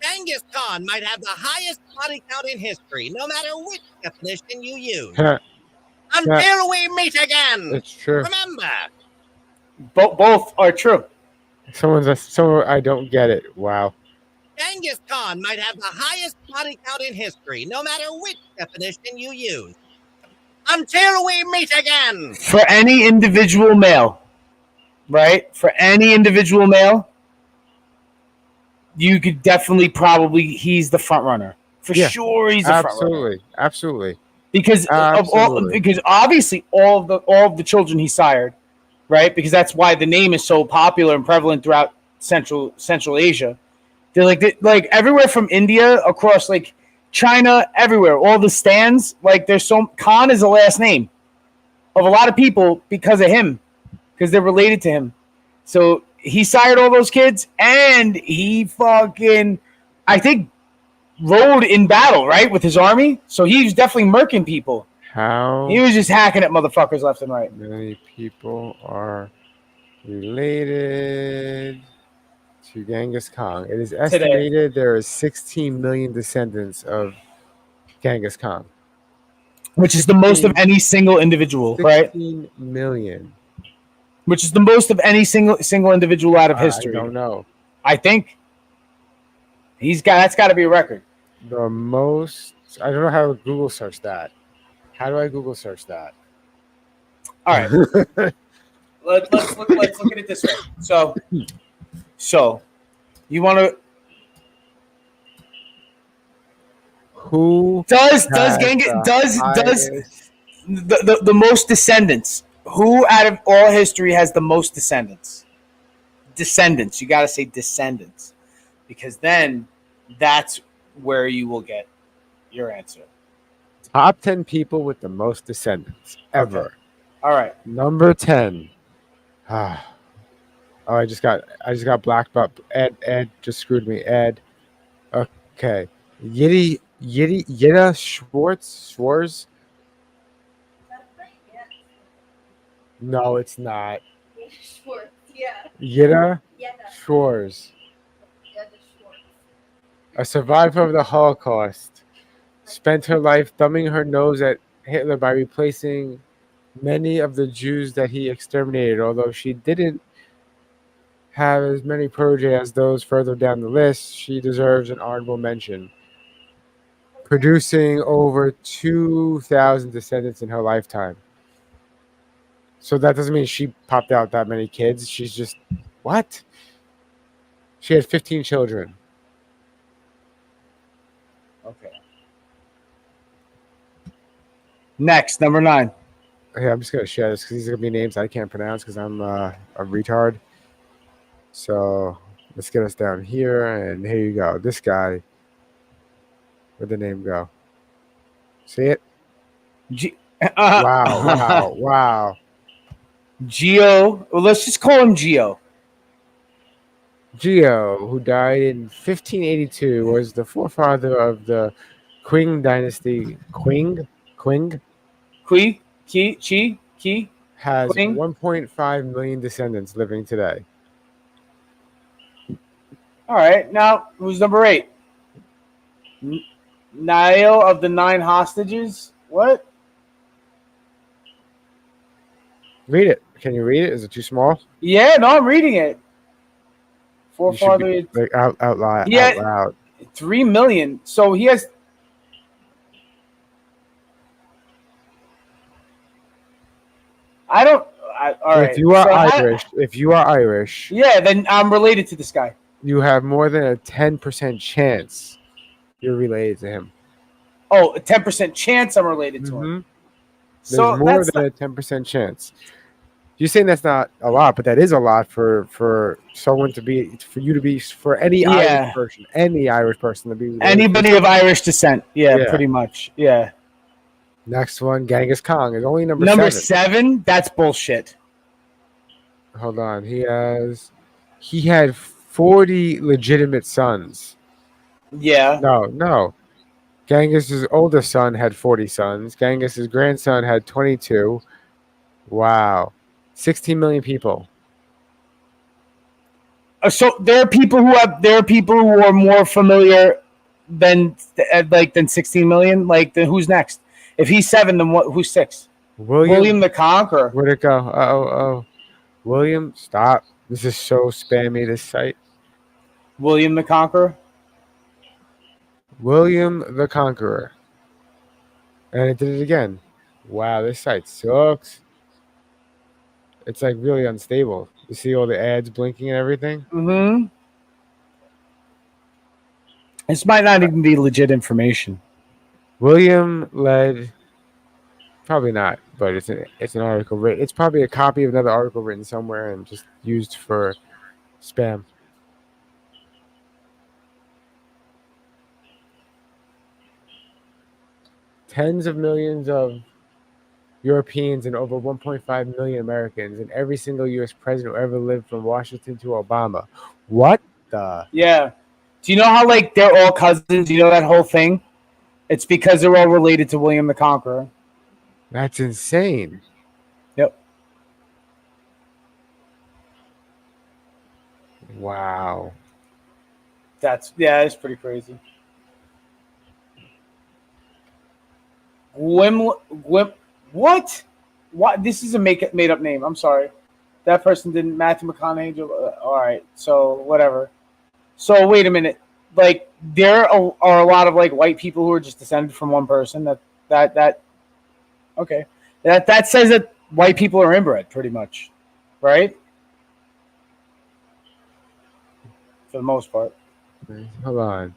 Genghis Khan might have the highest body count in history, no matter which definition you use. Until we meet again. It's true. Remember. Both are true. Someone I don't get it. Wow. Genghis Khan might have the highest body count in history, no matter which definition you use. Until we meet again. For any individual male, right? For any individual male, you could definitely he's the front runner. For sure he's the front runner. Absolutely. Because because obviously all of the children he sired, right? Because that's why the name is so popular and prevalent throughout Central Asia. They're like everywhere from India across like China, everywhere. All the stands, like there's Khan is the last name of a lot of people because of him, because they're related to him. So he sired all those kids, and he fucking, I think, rode in battle, right, with his army. So he was definitely murking people. How? He was just hacking at motherfuckers left and right. Many people are related to Genghis Khan. It is estimated there is 16 million descendants of Genghis Khan, which is the most of any single individual, right? 16 million. Which is the most of any single individual out of history. I don't know. I think that's got to be a record. The most. I don't know how to Google search that. How do I Google search that? All right. let's look at it this way. So you want to? Who does Genghis the most descendants Who out of all history has the most descendants? Descendants. You got to say descendants, because then that's where you will get your answer. Top 10 people with the most descendants ever. Okay. All right. Number 10. Oh, I just got blacked up. Ed just screwed me. Ed. Okay. Yitta Schwartz. No, it's not. Schwartz, yeah. Yitta Schwartz. A survivor of the Holocaust. Spent her life thumbing her nose at Hitler by replacing many of the Jews that he exterminated, although she didn't have as many protege as those further down the list. She deserves an honorable mention, producing over 2,000 descendants in her lifetime. So that doesn't mean she popped out that many kids. She's just, what? She had 15 children. Okay. Next, number 9. Okay, I'm just going to share this because these are going to be names I can't pronounce because I'm a retard. So let's get us down here, and here you go. This guy, where'd the name go? See it? Wow. Geo. Well, let's just call him Geo. Geo, who died in 1582, was the forefather of the Qing dynasty. Qing? Has 1.5 million descendants living today. All right. Now, who's number 8? Nile of the 9 hostages. What? Read it. Can you read it? Is it too small? Yeah, no, I'm reading it. Forefather. Out loud. Yeah, out loud. 3 million. So he has. All right. If you are Irish, yeah, then I'm related to this guy. You have more than a 10% chance you're related to him. Oh, a 10% chance I'm related to him. There's more than a 10% chance. You're saying that's not a lot, but that is a lot for someone to be, for you to be, for any Irish person to be. Anybody of Irish descent. Yeah, pretty much. Yeah. Next one, Genghis Khan is only number 7. That's bullshit. Hold on. He had 40 legitimate sons. Yeah. No. Genghis's oldest son had 40 sons. Genghis's grandson had 22. Wow. 16 million people. So there are people who are more familiar than 16 million. Like, then who's next? If he's 7, then who's 6? William the Conqueror. Where'd it go? Oh. William, stop. This is so spammy, this site. William the Conqueror. William the Conqueror. And it did it again. Wow, this site sucks. It's like really unstable. You see all the ads blinking and everything? Mm-hmm. This might not even be legit information. William led, probably not, but it's an article written. It's probably a copy of another article written somewhere and just used for spam. Tens of millions of Europeans and over 1.5 million Americans, and every single U.S. president who ever lived from Washington to Obama. What the? Yeah. Do you know how, like, they're all cousins? You know that whole thing? It's because they're all related to William the Conqueror. That's insane. Yep. Wow. It's pretty crazy. What? This is a made up name. I'm sorry. That person didn't. Matthew McConaughey. All right. So whatever. So wait a minute. Like, there are a lot of, like, white people who are just descended from one person. That. Okay. That says that white people are inbred, pretty much, right? For the most part. Hold on.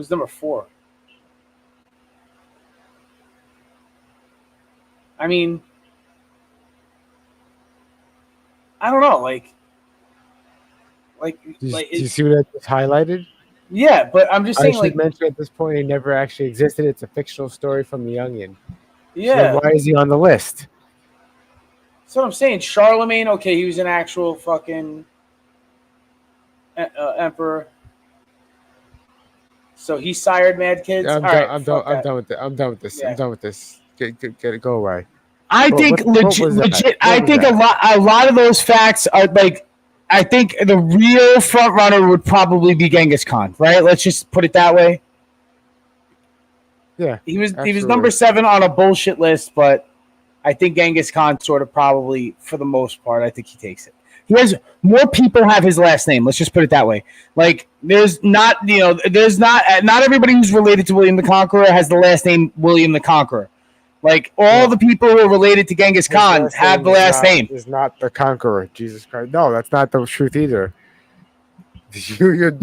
Who's number 4? I mean, I don't know. Like, Do you see what I just highlighted? Yeah, but I'm just saying, I should mention at this point he never actually existed. It's a fictional story from The Onion. Yeah. So then why is he on the list? That's what I'm saying. Charlemagne, okay, he was an actual fucking emperor. So he sired mad kids. I'm I'm done with this. I'm done with this. Yeah. I'm done with this. Get it. Go away. I think legit. I think a lot of those facts are like. I think the real front runner would probably be Genghis Khan, right? Let's just put it that way. Yeah, he was number 7 on a bullshit list, but I think Genghis Khan sort of probably, for the most part, I think he takes it. He has more people have his last name. Let's just put it that way. Like there's not everybody who's related to William the Conqueror has the last name William the Conqueror. Like all the people who are related to Genghis Khan have the last name. Is not the Conqueror, Jesus Christ. No, that's not the truth either. You could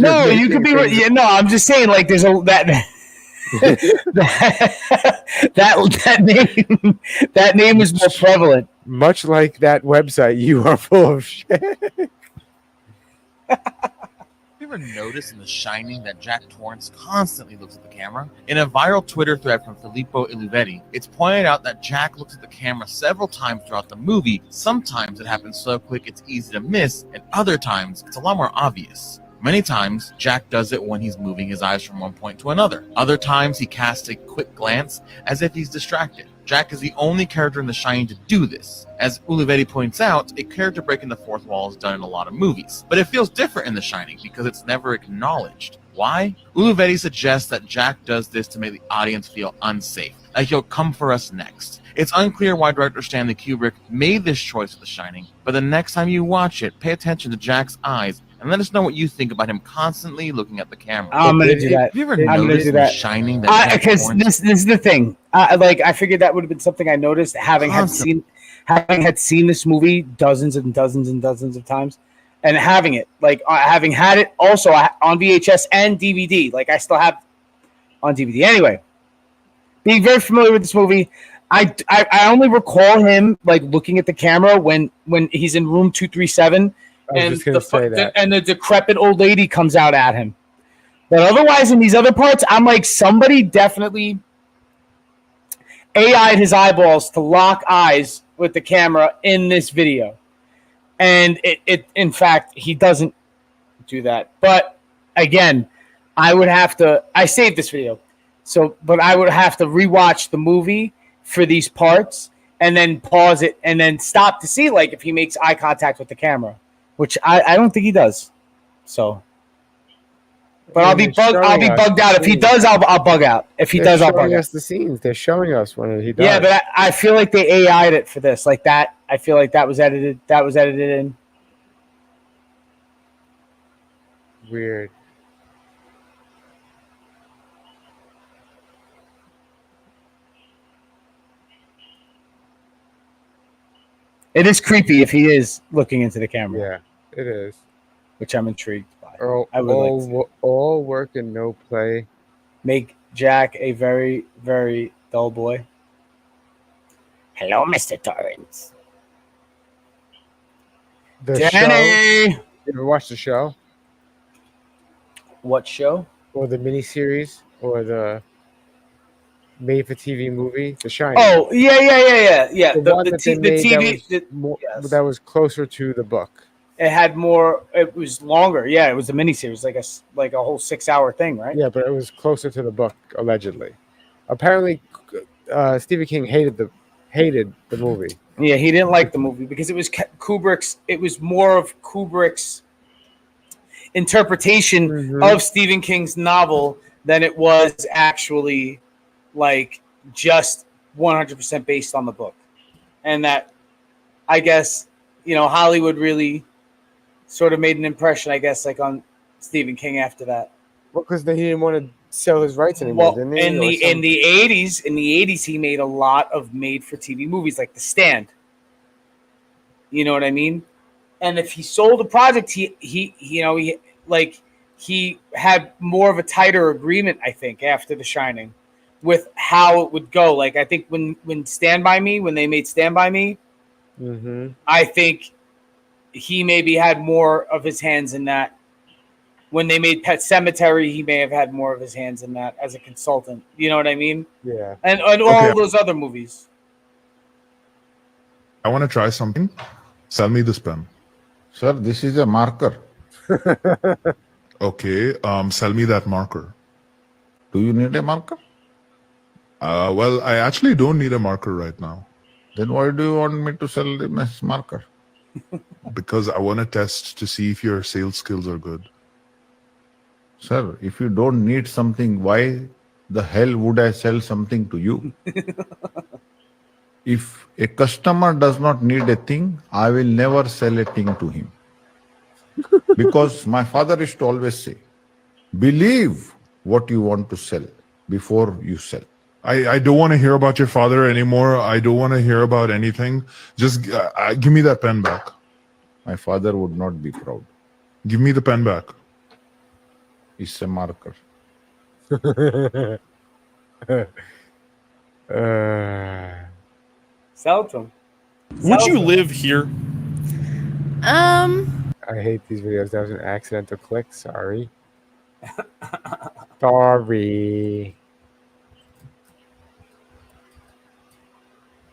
be. Yeah, no, I'm just saying. Like there's that name is more prevalent. Much like that website, you are full of shit. You ever notice in The Shining that Jack Torrance constantly looks at the camera? In a viral Twitter thread from Filippo Ilivetti, it's pointed out that Jack looks at the camera several times throughout the movie. Sometimes it happens so quick it's easy to miss, and other times it's a lot more obvious. Many times, Jack does it when he's moving his eyes from one point to another. Other times, he casts a quick glance as if he's distracted. Jack is the only character in The Shining to do this. As Ulivetti points out, a character breaking the fourth wall is done in a lot of movies, but it feels different in The Shining because it's never acknowledged. Why? Ulivetti suggests that Jack does this to make the audience feel unsafe, like he'll come for us next. It's unclear why director Stanley Kubrick made this choice for The Shining, but the next time you watch it, pay attention to Jack's eyes and let us know what you think about him constantly looking at the camera. I'm gonna do that. Have you ever noticed in The Shining that because this is the thing. I figured that would have been something I noticed having had seen this movie dozens and dozens and dozens of times, and having had it also on VHS and DVD. Like I still have on DVD. Anyway, being very familiar with this movie, I only recall him like looking at the camera when he's in room 237. And the decrepit old lady comes out at him. But otherwise, in these other parts, I'm like, somebody definitely AI'd his eyeballs to lock eyes with the camera in this video. And it in fact, he doesn't do that. But again, I saved this video. But I would have to rewatch the movie for these parts and then pause it and then stop to see like if he makes eye contact with the camera. Which I don't think he does. So, but I'll be bugged out. If he does, I'll bug out. If he does, I'll bug out. They're showing us the scenes. They're showing us when he does. Yeah, but I feel like they AI'd it for this. Like that. I feel like that was edited. That was edited in. Weird. It is creepy if he is looking into the camera. Yeah, it is. Which I'm intrigued by. All work and no play. Make Jack a very, very dull boy. Hello, Mr. Torrance. Danny! You ever watched the show? What show? Or the miniseries? Or the made-for-TV movie, The Shining. Oh, yeah. The TV that was closer to the book. It had more. It was longer. Yeah, it was a miniseries, like a whole 6-hour thing, right? Yeah, but it was closer to the book, allegedly. Apparently, Stephen King hated the movie. Yeah, he didn't like the movie because it was Kubrick's. It was more of Kubrick's interpretation of Stephen King's novel than it was actually like just 100% based on the book. And that, I guess, Hollywood really sort of made an impression, I guess, like on Stephen King after that. Well, because he didn't want to sell his rights anymore, didn't he? In the 80s, he made a lot of made-for-TV movies like The Stand. You know what I mean? And if he sold a project, he he had more of a tighter agreement, I think, after The Shining, with how it would go. Like I think when Stand By Me, when they made Stand By Me, I think he maybe had more of his hands in that. When they made Pet Sematary, he may have had more of his hands in that as a consultant. You know what I mean? Yeah. And all those other movies. I want to try something. Sell me this pen. Sir, this is a marker. Okay, sell me that marker. Do you need a marker? Well, I actually don't need a marker right now. Then why do you want me to sell this marker? Because I want to test to see if your sales skills are good. Sir, if you don't need something, why the hell would I sell something to you? If a customer does not need a thing, I will never sell a thing to him. Because my father used to always say, believe what you want to sell before you sell. I don't want to hear about your father anymore. I don't want to hear about anything. Just give me that pen back. My father would not be proud. Give me the pen back. It's a marker. Sell it to him. Would you live here? I hate these videos. That was an accidental click. Sorry. Sorry.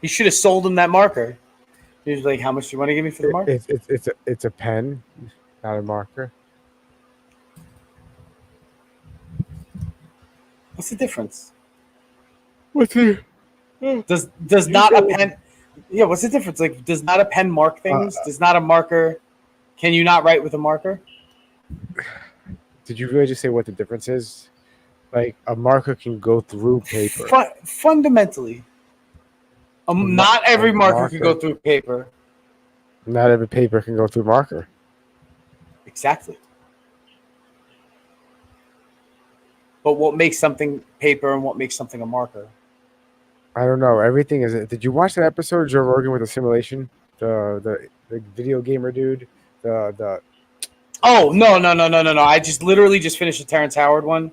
He should have sold him that marker. He was like, "How much do you want to give me for the marker?" It's a pen, not a marker. What's the difference? What's the Does not a pen? Yeah, what's the difference? Like, does not a pen mark things? Does not a marker? Can you not write with a marker? Did you really just say what the difference is? Like a marker can go through paper. Fundamentally, not every marker can go through paper. Not every paper can go through marker. Exactly. But what makes something paper and what makes something a marker? I don't know. Everything is. Did you watch that episode of Joe Rogan with the simulation? The video gamer dude. Oh no! I literally just finished a Terrence Howard one,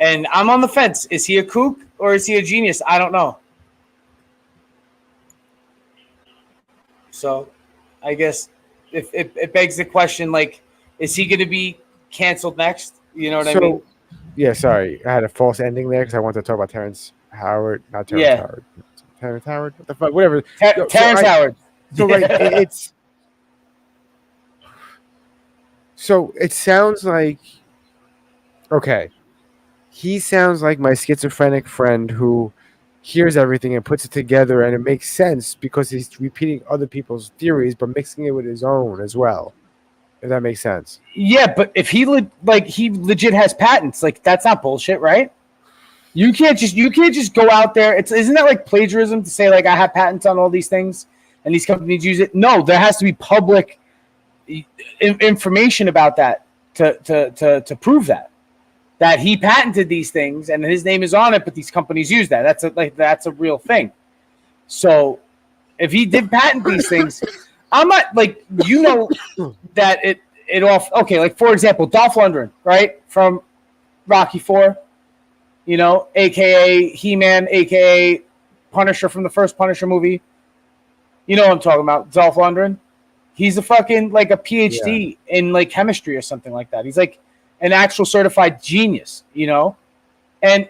and I'm on the fence. Is he a kook or is he a genius? I don't know. So, I guess if it begs the question, like, is he going to be canceled next? You know what I mean? Yeah, sorry, I had a false ending there because I wanted to talk about Terrence Howard, not Terrence Howard. Terrence Howard, what the fuck? Whatever. Terrence Howard. So right, it's. So it sounds like, okay, he sounds like my schizophrenic friend who hears everything and puts it together, and it makes sense because he's repeating other people's theories but mixing it with his own as well. If that makes sense. Yeah, but if he legit has patents, like that's not bullshit, right? You can't just go out there. Isn't that like plagiarism to say like I have patents on all these things and these companies use it? No, there has to be public information about that to prove that he patented these things and his name is on it, but these companies use that. That's a real thing. So if he did patent these things, I'm not like, you know, that it off. Okay, like for example, Dolph Lundgren, right, from Rocky IV, you know, aka He-Man, aka Punisher from the first Punisher movie. You know what I'm talking about, Dolph Lundgren. He's a fucking like a PhD in like chemistry or something like that. He's like an actual certified genius, you know, and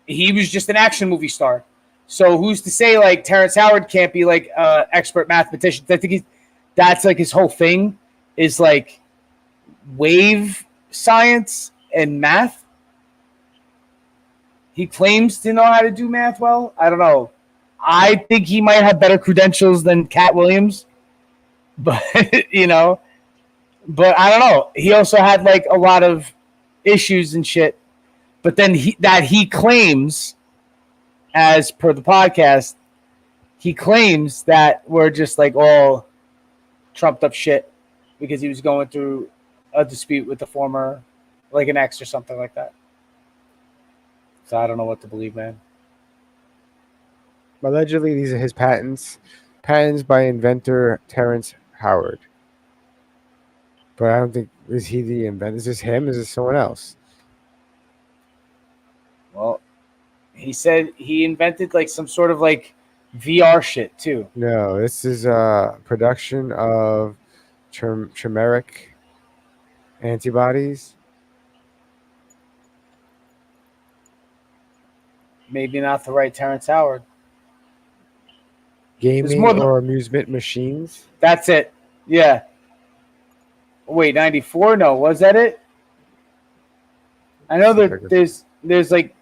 he was just an action movie star. So who's to say like Terrence Howard can't be like expert mathematician? I think that's like his whole thing is like wave science and math. He claims to know how to do math well. I don't know. I think he might have better credentials than Cat Williams, but you know, but I don't know. He also had like a lot of issues and shit. But then he claims, as per the podcast, he claims that we're just like all trumped up shit because he was going through a dispute with the former, like an ex or something like that. So I don't know what to believe, man. Allegedly, these are his patents by inventor Terrence Howard. But I don't think Is he the inventor? Is this him? Is this someone else? Well, he said he invented like some sort of like VR shit too. No, this is a production of chimeric antibodies. Maybe not the right Terrence Howard. Gaming or amusement machines. That's it. Yeah. Wait, 94? No, was that it? I know that there's like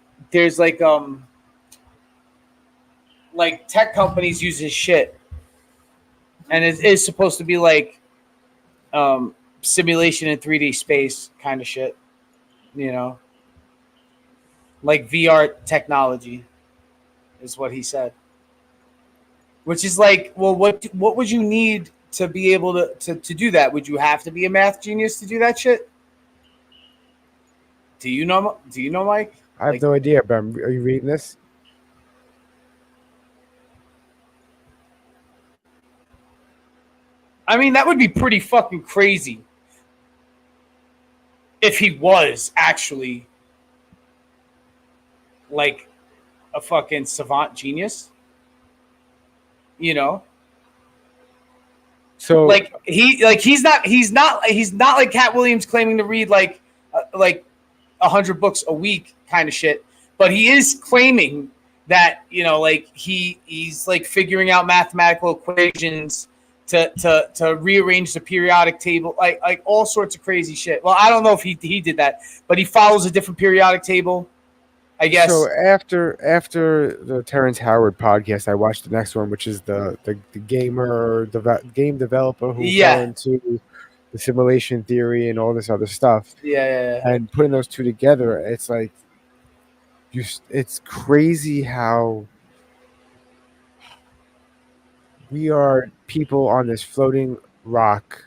tech companies use his shit, and it is supposed to be like simulation in 3D space kind of shit, you know, like VR technology is what he said. Which is like, well, what would you need to be able to do that? Would you have to be a math genius to do that shit? Do you know, Mike? I have no idea, but are you reading this? I mean, that would be pretty fucking crazy if he was actually like a fucking savant genius. You know? So like he's not like Cat Williams claiming to read like 100 books a week kind of shit, but he is claiming that, you know, like he's like figuring out mathematical equations to rearrange the periodic table, like all sorts of crazy shit. Well, I don't know if he did that, but he follows a different periodic table, I guess. So after the Terrence Howard podcast, I watched the next one, which is the game developer who fell into the simulation theory and all this other stuff. Yeah. And putting those two together, it's like it's crazy how we are people on this floating rock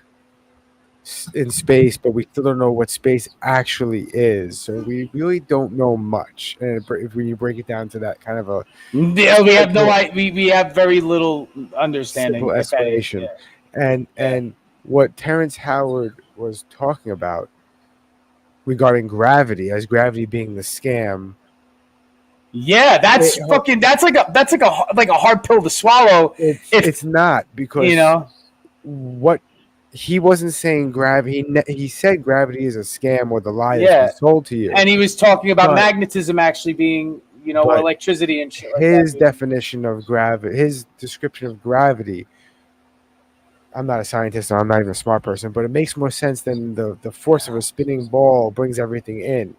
in space, but we still don't know what space actually is. So we really don't know much. And if you break it down to that kind of a we have very little understanding. Simple explanation. And what Terrence Howard was talking about regarding gravity, as gravity being the scam. Yeah, that's like a hard pill to swallow. It's not, because you know what he wasn't saying gravity. He said gravity is a scam or the lie that's been sold to you. And he was talking about magnetism actually being, you know, or electricity and shit. His definition of gravity, his description of gravity. I'm not a scientist, and I'm not even a smart person, but it makes more sense than the force of a spinning ball brings everything in. And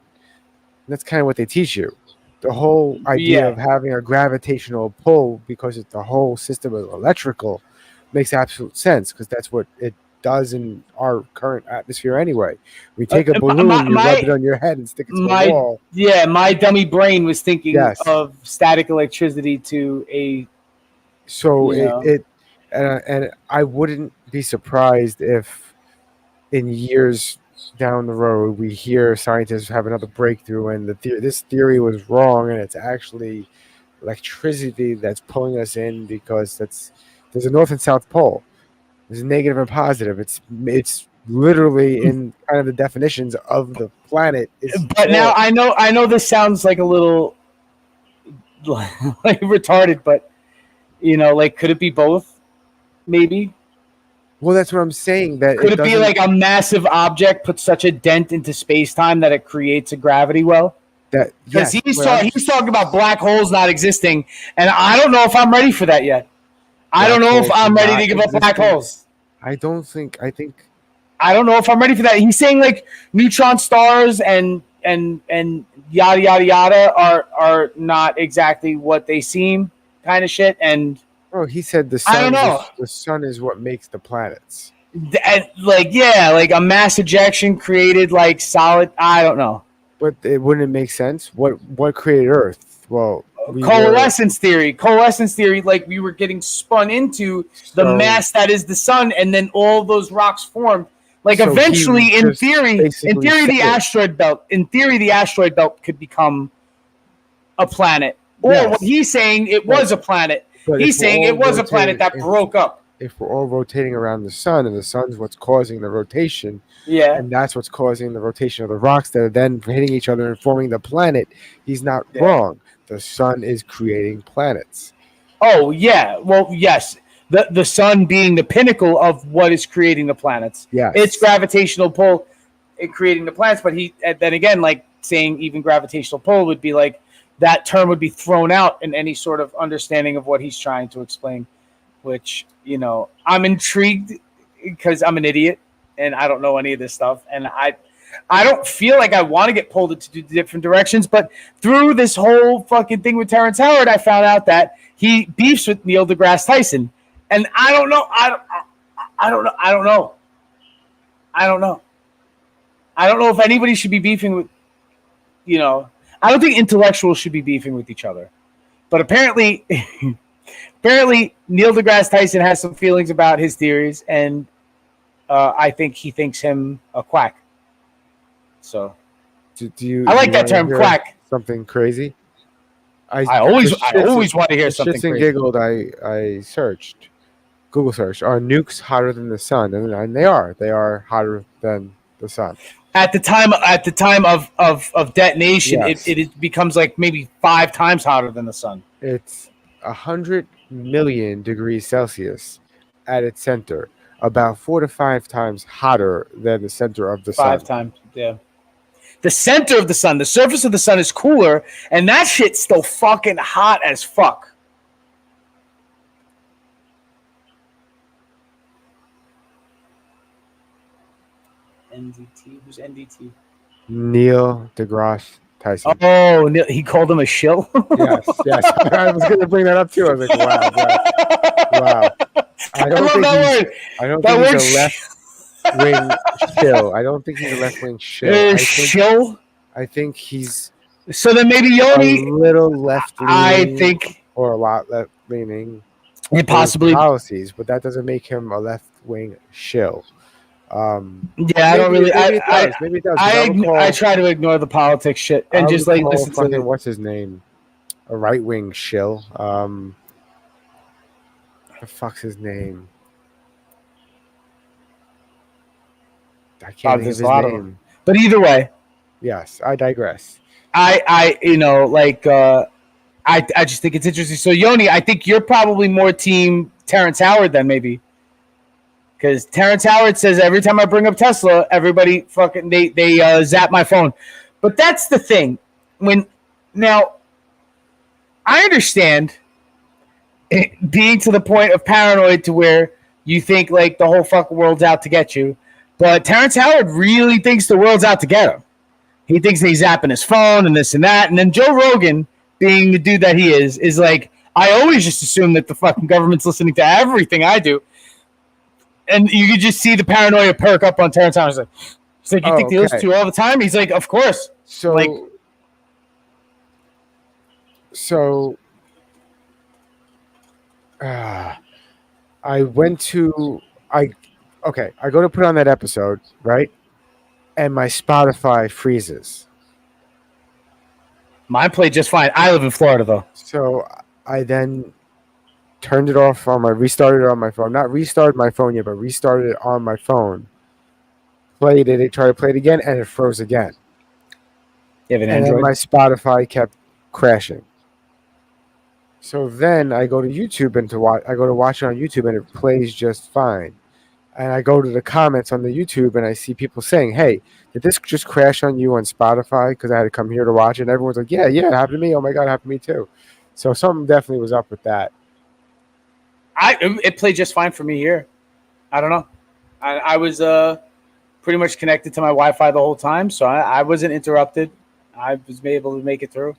that's kind of what they teach you. The whole idea of having a gravitational pull, because the whole system is electrical, makes absolute sense, because that's what it does in our current atmosphere anyway. We take a balloon, you rub it on your head and stick it to a wall. Yeah, my dummy brain was thinking of static electricity to a... So and I wouldn't be surprised if in years down the road we hear scientists have another breakthrough and this theory was wrong, and it's actually electricity that's pulling us in, because there's a north and south pole. There's a negative and positive. It's literally in kind of the definitions of the planet. But now I know this sounds like a little like retarded, but you know, like, could it be both? Maybe. Well, that's what I'm saying. That could it be like a massive object puts such a dent into space-time that it creates a gravity well? Because he's talking about black holes not existing, and I don't know if I'm ready for that yet. I don't know if I'm ready to give up black holes. I don't think. I don't know if I'm ready for that. He's saying like neutron stars and yada yada yada are not exactly what they seem, kind of shit. And he said the sun. I don't know. The sun is what makes the planets. Like a mass ejection created like solid. I don't know. But wouldn't it make sense? What created Earth? Well, coalescence theory. Like we were getting spun into the mass that is the sun, and then all those rocks formed. Like so eventually, in theory, the asteroid belt could become a planet. Or what he's saying, it was a planet. He's saying it was a planet that broke up. if we're all rotating around the sun and the sun's what's causing the rotation, Yeah. and that's what's causing the rotation of the rocks that are then hitting each other and forming the planet, he's not Yeah. wrong. The sun is creating planets. Oh yeah. Well, yes. The sun being the pinnacle of what is creating the planets. Yes. Its gravitational pull in creating the planets, but then again, like saying even gravitational pull would be like that term would be thrown out in any sort of understanding of what he's trying to explain, which, you know, I'm intrigued because I'm an idiot and I don't know any of this stuff. And I don't feel like I want to get pulled into different directions, but through this whole fucking thing with Terrence Howard, I found out that he beefs with Neil deGrasse Tyson. And I don't know. I don't know if anybody should be beefing with, you know, I don't think intellectuals should be beefing with each other. But apparently Neil deGrasse Tyson has some feelings about his theories, and I think he thinks him a quack. So do you? I like that term, quack. Something crazy. I always want to hear something crazy. crazy. Giggled. I searched, Google search, are nukes hotter than the sun? And they are. They are hotter than the sun. At the time of detonation, Yes. it becomes like maybe 5 times hotter than the sun. It's 100 million degrees Celsius at its center, about 4 to 5 times hotter than the center of the sun. 5 times, yeah. The center of the sun, the surface of the sun is cooler, and that shit's still fucking hot as fuck. NDT? Who's NDT? Neil deGrasse Tyson. Oh, he called him a shill? Yes. I was going to bring that up too. I was like, wow. I don't think he's a left-wing shill. I don't think he's a left-wing shill. Shill? I think he's so then maybe Yoni a little left-leaning. I think, or a lot left-leaning. It possibly policies, but that doesn't make him a left-wing shill. I don't really. Maybe it does. I try to ignore the politics shit and just like listen to what's his name, a right-wing shill. What the fuck's his name? I can't think of his name. But either way, yes, I digress. I just think it's interesting. So Yoni, I think you're probably more team Terrence Howard than maybe. Because Terrence Howard says every time I bring up Tesla, everybody fucking they zap my phone. But that's the thing. Now I understand it being to the point of paranoid to where you think like the whole fucking world's out to get you. But Terrence Howard really thinks the world's out to get him. He thinks that he's zapping his phone and this and that. And then Joe Rogan, being the dude that he is like, I always just assume that the fucking government's listening to everything I do. And you could just see the paranoia perk up on Terrence Howard. He's like, you think they listen to you all the time? He's like, of course. So, like, I went to I go to put on that episode, right? And my Spotify freezes. Mine played just fine. I live in Florida though. So I then turned it off restarted it on my phone. Not restarted my phone yet, but restarted it on my phone. Played it, tried to play it again, and it froze again. You have an and Android? then my Spotify kept crashing. So then I go to YouTube and I go to watch it on YouTube, and it plays just fine. And I go to the comments on the YouTube, and I see people saying, "Hey, did this just crash on you on Spotify? Because I had to come here to watch it." And everyone's like, "Yeah, it happened to me. Oh my god, it happened to me too." So something definitely was up with that. It played just fine for me here. I don't know. I was pretty much connected to my Wi-Fi the whole time, so I wasn't interrupted. I was able to make it through.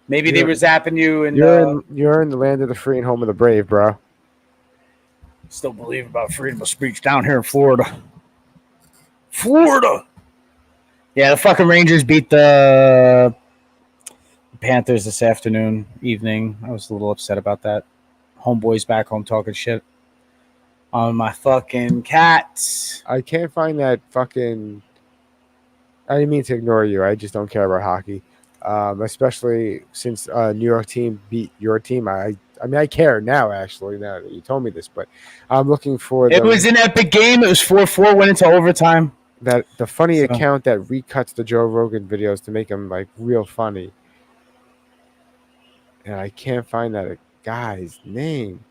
Maybe they were zapping you, and you're in the land of the free and home of the brave, bro. Still believe about freedom of speech down here in Florida. Florida. Yeah, the fucking Rangers beat the Panthers this evening. I was a little upset about that. Homeboys back home talking shit on my fucking cats. I can't find that fucking. I didn't mean to ignore you. I just don't care about hockey, especially since New York team beat your team. I I mean, I care now, actually, now that you told me this, but I'm looking for It was an epic game. It was 4-4, went into overtime. the funny account that recuts the Joe Rogan videos to make them like real funny. And I can't find that guy's name.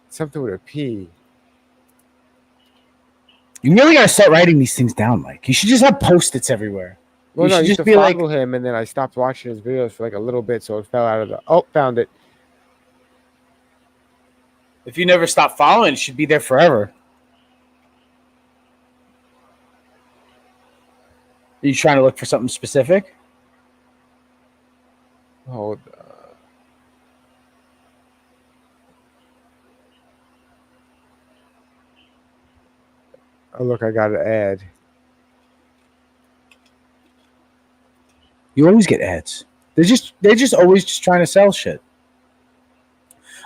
Something with a P. You really gotta start writing these things down, Mike. You should just have Post-its everywhere. Well, You no, I should used just to be like, follow him, and then I stopped watching his videos for like a little bit, so it fell out of the. Oh, found it. if you never stop following, it should be there forever. Are you trying to look for something specific? Hold. Oh, look, I got an ad. You always get ads. They're just always just trying to sell shit.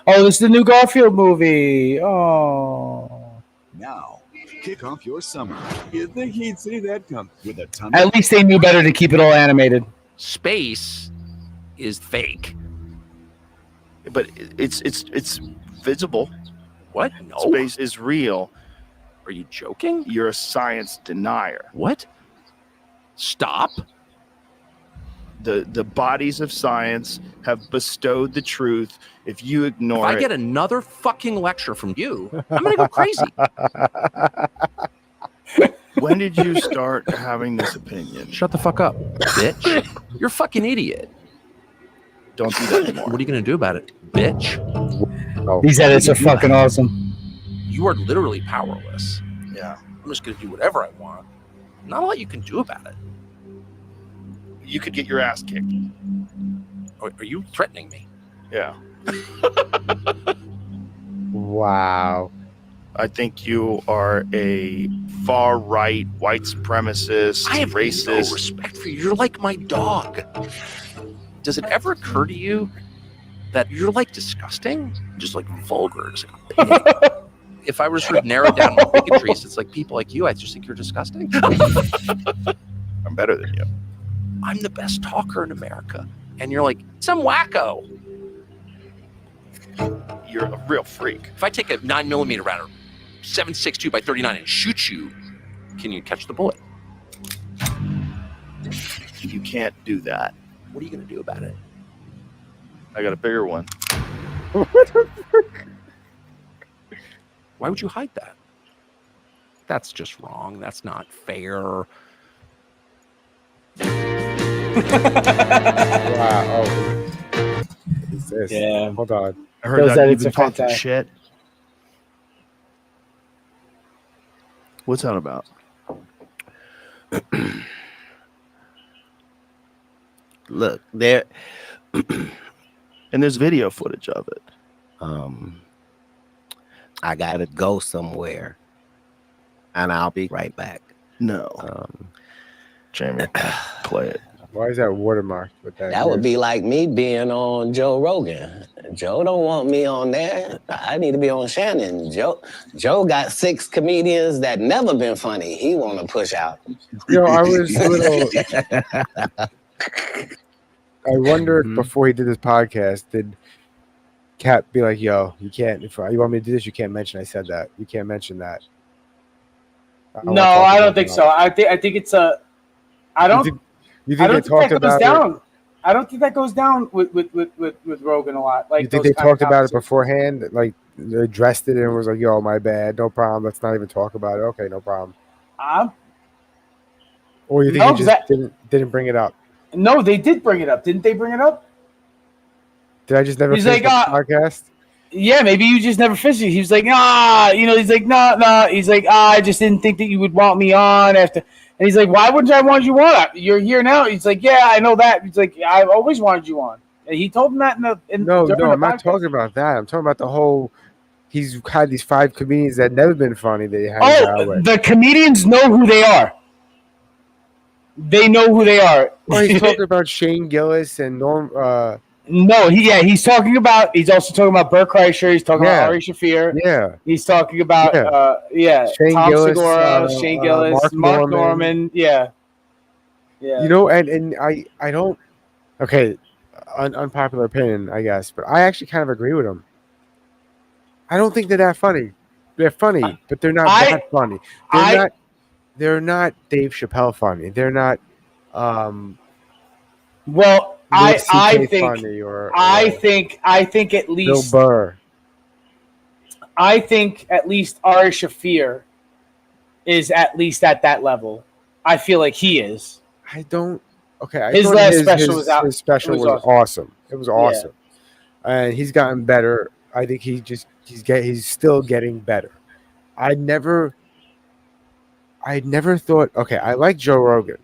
Oh, this is the new Garfield movie. Oh. Now, kick off your summer. You'd think he'd see that come with a ton. At least they knew better to keep it all animated. Space is fake, but it's visible. What? No. Space is real. Are you joking? You're a science denier. What? Stop. The bodies of science have bestowed the truth. If you ignore it... If I get another fucking lecture from you, I'm going to go crazy. When did you start having this opinion? Shut the fuck up, bitch. You're a fucking idiot. Don't do that anymore. What are you going to do about it, bitch? Oh. These edits are fucking awesome. You are literally powerless. Yeah. I'm just going to do whatever I want. Not a lot you can do about it. You could get your ass kicked. Are you threatening me? Yeah. Wow. I think you are a far-right, white supremacist, I have racist. No respect for you. You're like my dog. Does it ever occur to you that you're like disgusting? Just like vulgar. Just like a pig. If I were to sort of narrow down my bigotries, it's like people like you, I just think you're disgusting. I'm better than you. I'm the best talker in America. And you're like, some wacko. You're a real freak. If I take a 9mm rounder, 7.62 by 39 and shoot you, can you catch the bullet? You can't do that. What are you going to do about it? I got a bigger one. What the fuck? Why would you hide that? That's just wrong. That's not fair. Wow. Oh. What is this? Yeah. Hold on. I heard that you've been talking shit. What's that about? Look, there and there's video footage of it. I gotta go somewhere, and I'll be right back. No, Jamie, play it. Why is that watermarked with that? That would be like me being on Joe Rogan. Joe don't want me on there. I need to be on Shannon. Joe got 6 comedians that never been funny. He want to push out. You know, I was a little. I wondered before he did this podcast, did Cat be like, "Yo, you can't. If you want me to do this, you can't mention I said that. You can't mention that." No, I don't think so. I think it's a. I don't. You think they talked about it? I don't think that goes down with Rogan a lot. Like, you think they talked about it beforehand? Like they addressed it and was like, "Yo, my bad, no problem. Let's not even talk about it." Okay, no problem. Or you think he just didn't bring it up? No, they did bring it up. Didn't they bring it up? Did I just never finish the podcast? Yeah, maybe you just never finished it. He was like, he's like, no. He's like, I just didn't think that you would want me on after. And he's like, why wouldn't I want you on? You're here now. He's like, yeah, I know that. He's like, I've always wanted you on. And he told him that No, I'm not talking about that. I'm talking about the whole. He's had these 5 comedians that never been funny that he hangs out with. The comedians know who they are. They know who they are. Well, he's talking about Shane Gillis and Norm. No, he's talking about. He's also talking about Bert Kreischer. He's talking about Ari Shaffir. Yeah, he's talking about. Shane Tom Gillis, Segura, Shane Gillis, Mark Norman. Yeah. You know, and I don't. Okay, unpopular opinion, I guess, but I actually kind of agree with him. I don't think they're that funny. They're funny, but they're not that funny. They're not Dave Chappelle funny. They're not. Well, I think funny I think at least Bill Burr. I think at least Ari Shaffir is at least at that level. I feel like he is. I don't. Okay, His last special was out. His special was awesome. It was awesome, and he's gotten better. I think he's still getting better. I never thought. Okay, I like Joe Rogan,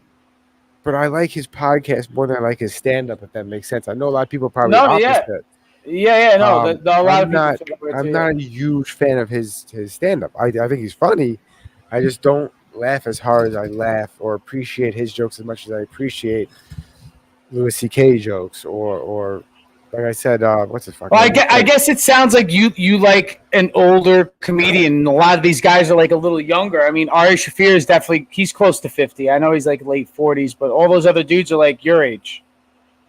but I like his podcast more than I like his stand-up. If that makes sense. I know a lot of people probably opposite. Yeah. No, a lot of people. I'm not a huge fan of his stand-up. I think he's funny. I just don't laugh as hard as I laugh or appreciate his jokes as much as I appreciate Louis C.K. jokes or like I said, what's his fucking name? I guess it sounds like you like an older comedian. A lot of these guys are like a little younger. I mean, Ari Shaffir is definitely, he's close to 50. I know he's like late 40s, but all those other dudes are like your age.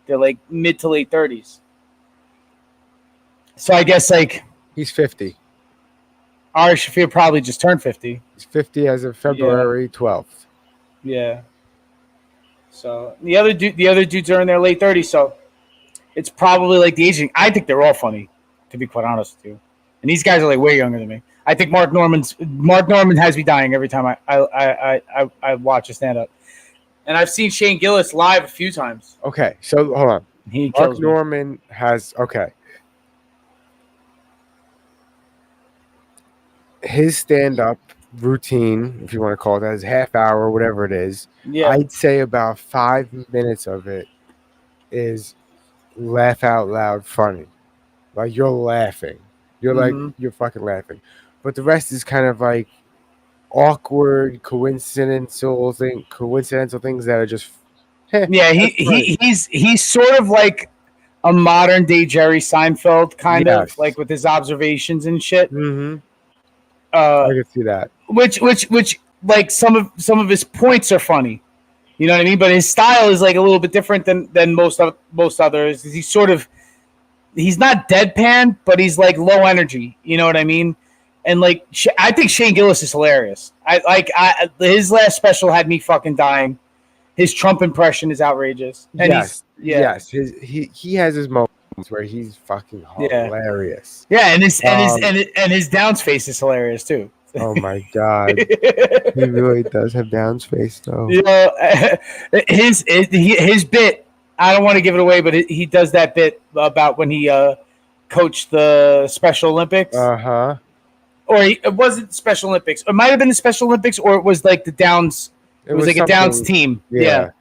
They're like mid to late 30s. So I guess like he's 50. Ari Shaffir probably just turned 50. He's 50 as of February 12th. Yeah. So the other dudes are in their late 30s. So it's probably like the aging. I think they're all funny, to be quite honest with you. And these guys are like way younger than me. I think Mark Norman has me dying every time I watch a stand up. And I've seen Shane Gillis live a few times. Okay, so hold on. Mark Norman has his stand-up routine, if you want to call it that, is half hour, whatever it is. Yeah. I'd say about 5 minutes of it is laugh out loud funny. Like you're laughing. You're like you're fucking laughing. But the rest is kind of like awkward, coincidental things that are just yeah, he's sort of like a modern day Jerry Seinfeld kind of, like with his observations and shit. Mm-hmm. I could see that. Which like some of his points are funny. You know what I mean? But his style is like a little bit different than most others. He's not deadpan, but he's like low energy. You know what I mean? And like I think Shane Gillis is hilarious. His last special had me fucking dying. His Trump impression is outrageous. And yes. He has his moments where he's fucking hilarious. Yeah, and his Downs face is hilarious too. Oh my god, he really does have Downs face though. You know, his bit. I don't want to give it away, but he does that bit about when he coached the Special Olympics. Uh-huh. Or it wasn't Special Olympics. It might have been the Special Olympics, or it was like the Downs. It was like a Downs team. Yeah.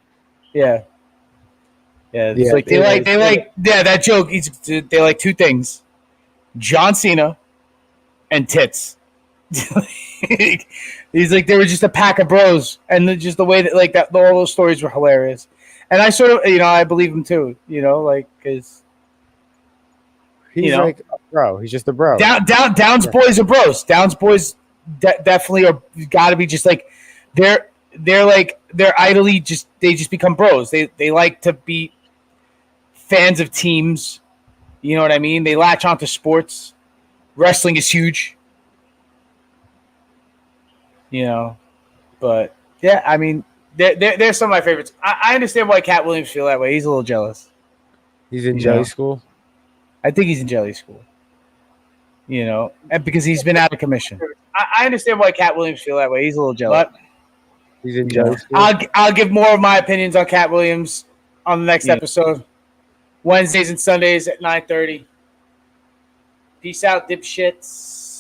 It's like they like that joke. They like two things: John Cena and tits. He's like they were just a pack of bros, and just the way that like that all those stories were hilarious. And I sort of I believe him too. Like because he's like a bro. He's just a bro. Downs boys are bros. Downs boys definitely are got to be just like they're idly they just become bros. They like to be fans of teams. You know what I mean? They latch onto sports. Wrestling is huge. But yeah, I mean, they're some of my favorites. I understand why Cat Williams feel that way. He's a little jealous. He's in jelly school? I think he's in jelly school. And because he's been out of commission. I understand why Cat Williams feel that way. He's a little jealous. But he's in jelly school. I'll give more of my opinions on Cat Williams on the next episode. Wednesdays and Sundays at 9:30. Peace out, dipshits.